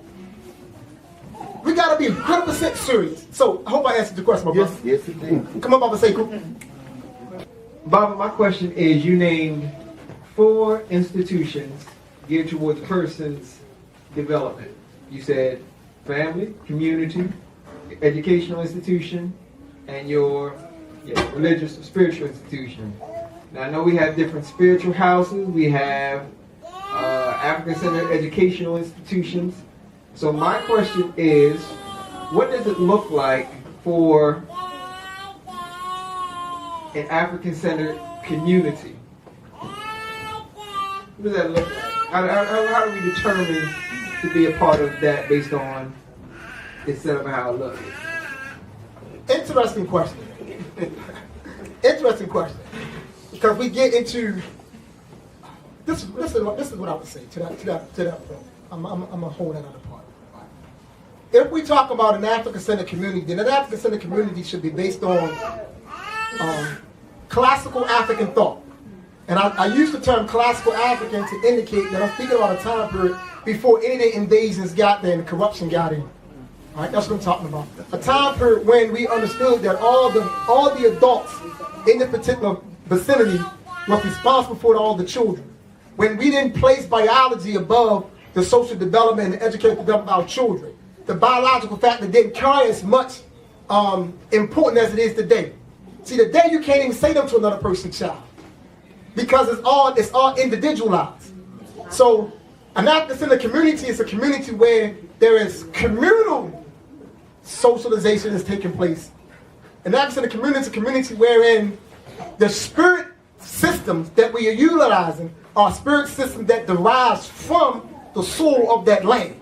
We got to be 100% serious. So I hope I answered your question, my brother. Yes, indeed. Come on, Baba Sekou. Baba, my question is, you named 4 institutions geared towards person's development. You said family, community, educational institution, and your religious or spiritual institution. Now, I know we have different spiritual houses. We have African-centered educational institutions. So my question is, what does it look like for an African-centered community? What does that look like? How do we determine to be a part of that based on instead of how it looks? Interesting question. Interesting question. Because we get into this is what I would say to that point. I'm gonna hold that other part. If we talk about an African-centered community, then an African-centered community should be based on classical African thought. And I use the term classical African to indicate that I'm speaking about a time period before any of the invasions got there and the corruption got in. All right, that's what I'm talking about. A time period when we understood that all the adults in the particular vicinity was responsible for all the children. When we didn't place biology above the social development and educational development of our children, the biological factor didn't carry as much important as it is today. See, today you can't even say them to another person's child because it's all individualized. So an African-centered community is a community where there is communal socialization is taking place. An African-centered community is a community wherein the spirit systems that we are utilizing are spirit systems that derives from the soul of that land,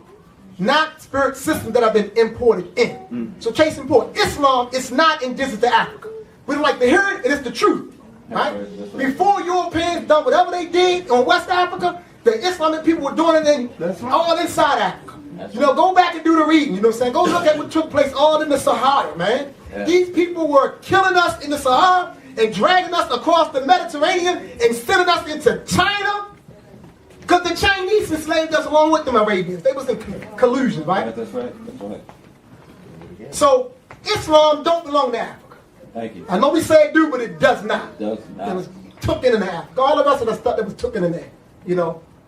not spirit systems that have been imported in. So case in point, Islam is not indigenous to Africa. We don't like to hear it, and it's the truth. Right? Before Europeans done whatever they did on West Africa, the Islamic people were doing it all inside Africa. Go back and do the reading, you know what I'm saying? Go look at what took place all in the Sahara, man. Yeah. These people were killing us in the Sahara and dragging us across the Mediterranean and sending us into China. Because the Chinese enslaved us along with them Arabians. They was in collusion, right? That's right. That's right. So Islam don't belong to Africa. Thank you. I know we say it do, but it does not. It does not. It was took in Africa. All of us are the stuff that was took in there.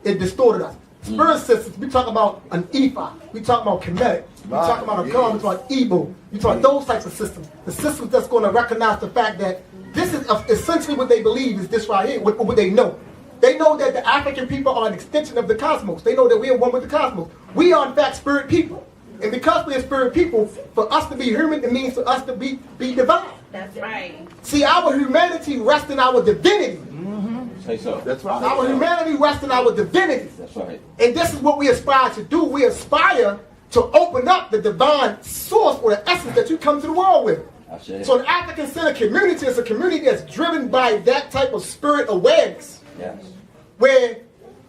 It distorted us. Spirit systems, we talk about an Ifa, we talk about Kemetic, we talk about a Khan, we talk about Igbo, we talk about those types of systems. The systems that's going to recognize the fact that this is essentially what they believe is this right here, what they know. They know that the African people are an extension of the cosmos. They know that we are one with the cosmos. We are in fact spirit people. And because we are spirit people, for us to be human, it means for us to be divine. That's right. See, our humanity rests in our divinity. Say so. That's right. Our humanity rests in our divinity. That's right. And this is what we aspire to do. We aspire to open up the divine source or the essence that you come to the world with. So an African-centered community is a community that's driven by that type of spirit awareness. Yes. Where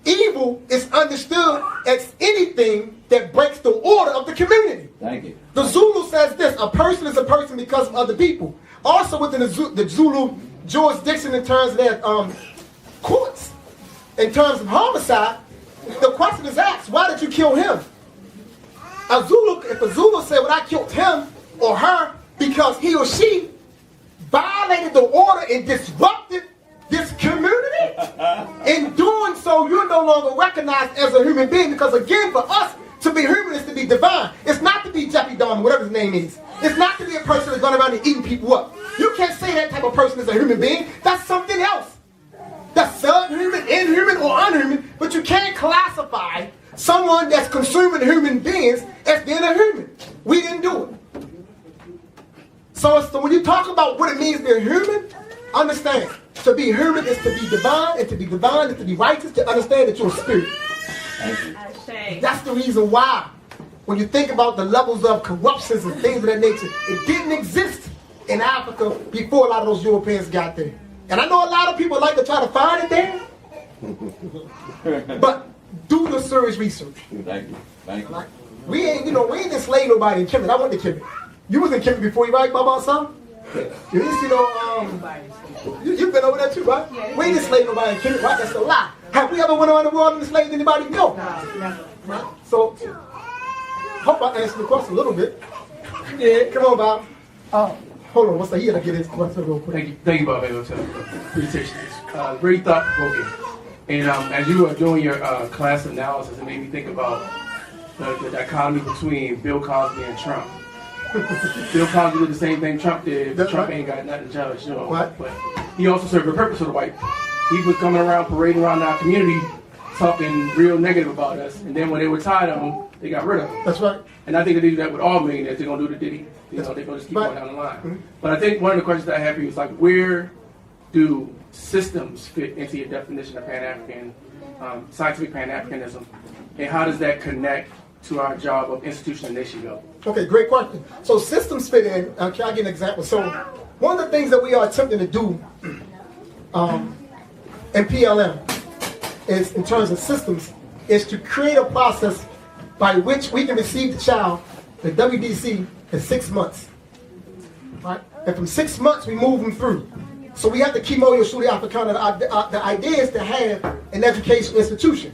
evil is understood as anything that breaks the order of the community. Thank you. The Zulu says this: a person is a person because of other people. Also within the Zulu jurisdiction in terms of their courts, in terms of homicide, the question is asked, why did you kill him? If a Zulu said, well, I killed him or her because he or she violated the order and disrupted this community, in doing so, you're no longer recognized as a human being, because again, for us to be human is to be divine. It's not to be Jeffrey Dahmer, whatever his name is. It's not to be a person that's going around and eating people up. You can't say that type of person is a human being. That's something else. That's subhuman, inhuman, or unhuman, but you can't classify someone that's consuming human beings as being a human. We didn't do it. So when you talk about what it means to be a human, understand, to be human is to be divine, and to be divine is to be righteous, to understand that you're a spirit. That's the reason why, when you think about the levels of corruptions and things of that nature, it didn't exist in Africa before a lot of those Europeans got there. And I know a lot of people like to try to find it there, but do the serious research. Thank you. Thank you. We ain't enslaved nobody in Kemet. I went to Kemet. You was in Kemet before you, right, Baba son? You didn't see you've been over there too, right? We ain't enslaved nobody in Kemet, right? That's a lie. Have we ever went around the world and enslaved anybody? No. Right? So, hope I answered the question a little bit. Yeah, come on, Bob. Hold on, he had to get his question real quick. Thank you, Baba Imhotep, for the presentation. It's very thought-provoking. And as you were doing your class analysis, it made me think about the dichotomy between Bill Cosby and Trump. Bill Cosby did the same thing Trump did, but Trump ain't got nothing to judge, But he also served a purpose for the white. He was coming around, parading around our community, talking real negative about us, and then when they were tired of them, they got rid of them. That's right. And I think they do that with all millionaires. They're gonna do the Diddy. They're gonna just keep going down the line. But I think one of the questions that I have for you is like, where do systems fit into your definition of Pan-African, scientific Pan-Africanism, and how does that connect to our job of institution and nation building? Okay, great question. So systems fit in. Can I give an example? So one of the things that we are attempting to do in PLM is, in terms of systems, is to create a process by which we can receive the child, the WDC, in 6 months. Right? And from 6 months, we move them through. So we have the Kimoyo Shuli Africana. The idea is to have an educational institution.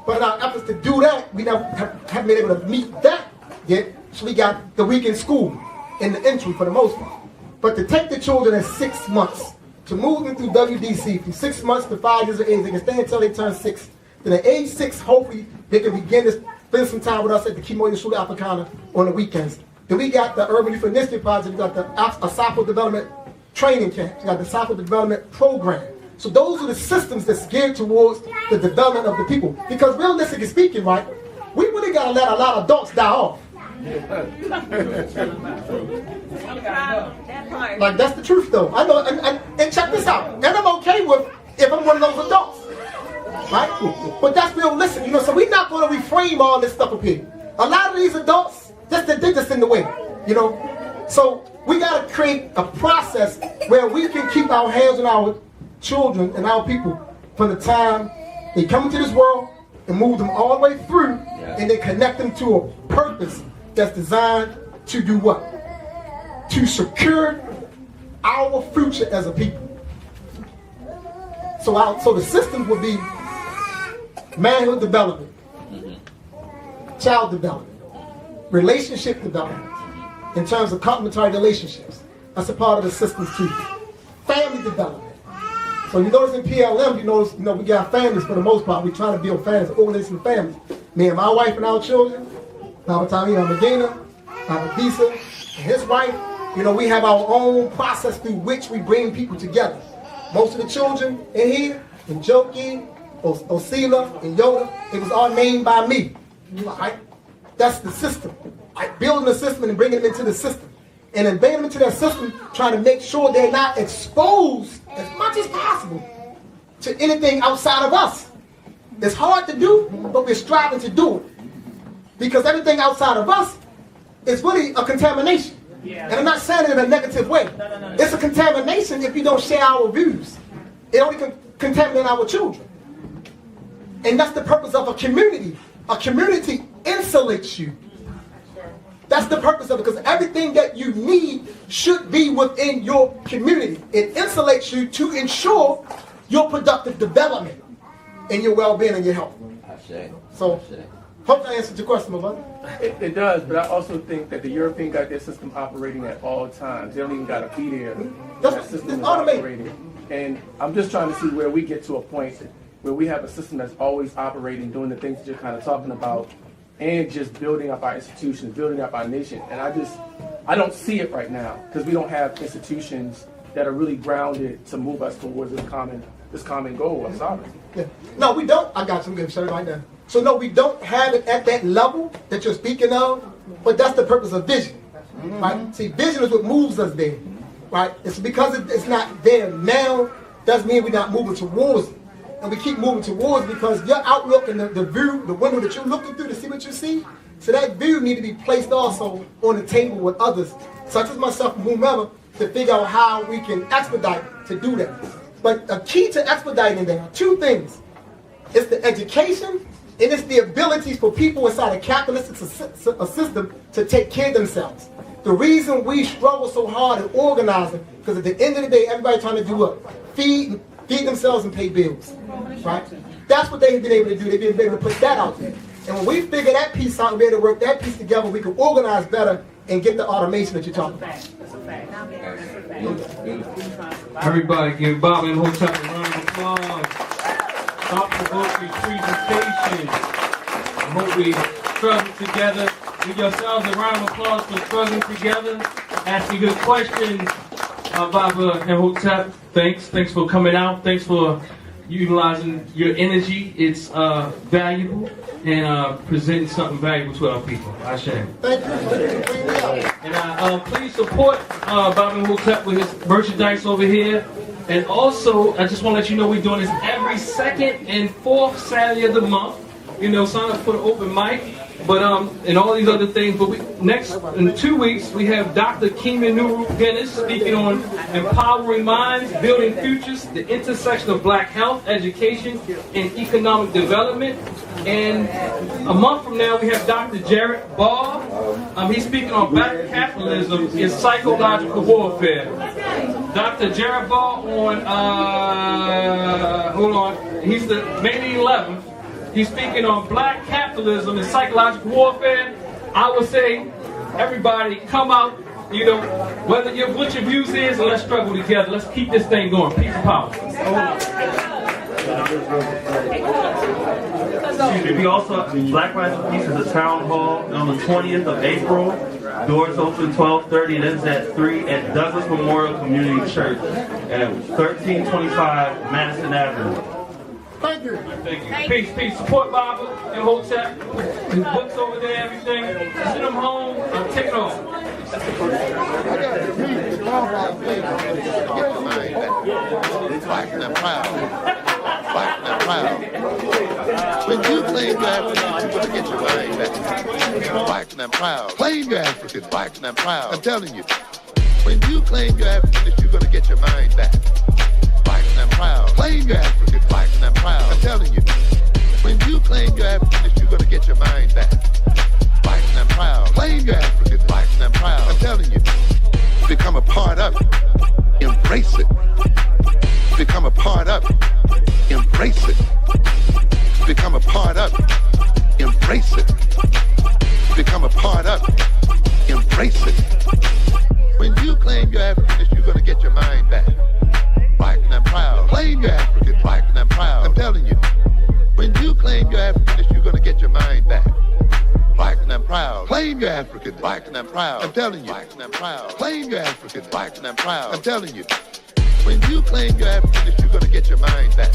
But in our efforts to do that, we never haven't been able to meet that yet. So we got the weekend school in the entry for the most part. But to take the children in 6 months, to move them through WDC from 6 months to 5 years of age, they can stay until they turn 6. Then at age 6, hopefully, they can begin to spend some time with us at the Kimoyo Shuli Africana on the weekends. Then we got the Urban Youth Initiative Project, we got the Asafo Development Training Camp, we got the Asafo Development Program. So those are the systems that's geared towards the development of the people. Because realistically speaking, right, we really got to let a lot of adults die off. Like, that's the truth, though. I know, and check this out. And I'm okay with if I'm one of those adults, right? But that's realistic, you know. So we're not going to reframe all this stuff up here. A lot of these adults, they're just in the way, you know. So we got to create a process where we can keep our hands on our children and our people from the time they come into this world and move them all the way through, and then connect them to a purpose that's designed to do what? To secure our future as a people. So the system would be manhood development, child development, relationship development, in terms of complementary relationships. That's a part of the systems too. Family development. So you notice in PLM, you notice, we got families for the most part. We're trying to build families, organization of families. Me and my wife and our children, Nabatami Medina, Abadisa, and his wife, we have our own process through which we bring people together. Most of the children in here, in Joki, Osila, and Yoda, it was all named by me. Right? That's the system. Building the system and bringing them into the system. And then bringing them into that system, trying to make sure they're not exposed as much as possible to anything outside of us. It's hard to do, but we're striving to do it. Because everything outside of us is really a contamination. And I'm not saying it in a negative way. No. It's a contamination if you don't share our views. It only can contaminate our children. And that's the purpose of a community. A community insulates you. That's the purpose of it, because everything that you need should be within your community. It insulates you to ensure your productive development and your well-being and your health. So, hope that answers your question, my brother. It does, but I also think that the European got their system operating at all times. They don't even got to be there. That system is operating. And I'm just trying to see where we get to a point where we have a system that's always operating, doing the things that you're kind of talking about, and just building up our institutions, building up our nation. And I don't see it right now, because we don't have institutions that are really grounded to move us towards this common goal of sovereignty. Yeah. No, we don't. I got you. I'm going to shut it right now. So no, we don't have it at that level that you're speaking of, but that's the purpose of vision. Right? See, vision is what moves us there. Right? It's because it's not there now, doesn't mean we're not moving towards it. And we keep moving towards it because your outlook and the view, the window that you're looking through to see what you see, so that view need to be placed also on the table with others, such as myself and whomever, to figure out how we can expedite to do that. But a key to expediting there are two things. It's the education, and it's the abilities for people inside a capitalistic system to take care of themselves. The reason we struggle so hard in organizing, because at the end of the day, everybody's trying to do what? Feed themselves and pay bills, right? That's what they've been able to do. They've been able to put that out there. And when we figure that piece out and be able to work that piece together, we can organize better and get the automation that you're talking about. That's a fact. Everybody give Baba Imhotep a round of applause. Thought-provoking presentation. I hope we struggle together. Give yourselves a round of applause for struggling together, asking good questions. Baba Imhotep, thanks for coming out. Thanks for utilizing your energy. It's valuable and presenting something valuable to our people. Ashe. Thank you. And please support Baba Imhotep with his merchandise over here. And also, I just want to let you know we're doing this every second and fourth Saturday of the month. You know, sign up for the open mic, but and all these other things. But in 2 weeks, we have Dr. Kiminuru Dennis speaking on empowering minds, building futures, the intersection of black health, education, and economic development. And a month from now, we have Dr. Jared Ball. He's speaking on black capitalism and psychological warfare. Dr. Jared Ball he's the May 11th. He's speaking on black capitalism and psychological warfare. I would say, everybody come out, you know, what your views is, and let's struggle together. Let's keep this thing going. Peace and power. We also, Black Rise of Peace is a town hall on the 20th of April. Doors open 12:30 and ends at 3 at Douglas Memorial Community Church at 1325 Madison Avenue. Thank you. Thank you. Peace. Support Baba Imhotep. His books over there, everything. Send them home. Take it off. Black and I'm proud. Black and I'm proud. When you claim you're African, you're going to get your mind back. Black and I'm proud. Claim you're African. Black and I'm proud. I'm telling you. When you claim you're African, you're going to get your mind back. Black and I'm proud. Claim you're African. Black and I'm proud. I'm telling you. When you claim you're African, you're going to get your mind back. Black and I'm proud. Claim you're African. Black and I'm proud. I'm telling you. Become a part of it. Embrace it. Become a part of it. Embrace it. Become a part of it. Embrace it. Become a part of it. Embrace it. When you claim you're African, you're going to get your mind back. Black and I'm proud. Claim you're African. Black and I'm proud. I'm telling you. When you claim you're African, you're going to get your mind back. Black and I'm proud. Claim you're African. Black and I'm proud. I'm telling you. Black and I'm proud. Claim you're African. Black and I'm proud. I'm telling you. When you claim you're African, you're going to get your mind back.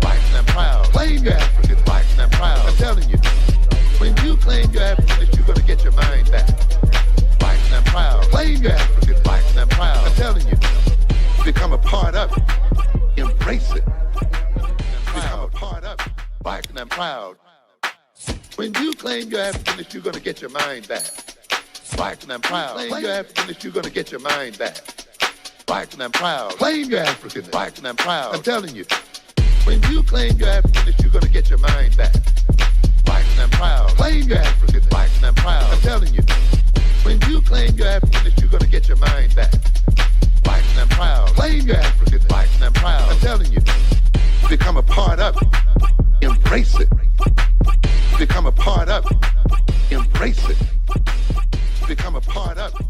Black and I'm proud. Claim you're African. Black and I'm proud. I'm telling you. When you claim you're African, you're going to get your mind back. Black and I'm proud. Claim you're African. Black and I'm proud. I'm telling you. Become a part of it. Embrace it. Become a part of it. Black and I'm proud. When you claim you're African, you're going to get your mind back. Black and I'm proud. Claim you're African, you're going to get your mind back. Black and I'm proud. Claim you're African. Black and I'm proud. I'm telling you. When you claim you're African, you're going to get your mind back. Black and I'm proud. Claim you're African. Black and I'm proud. I'm telling you. When you claim you're African, you're going to get your mind back. Black and I'm proud. Claim you're African. Black and I'm proud. I'm telling you. Become a part of it. Embrace it. Become a part of it. Embrace it. Become a part of it.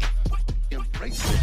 Embrace it.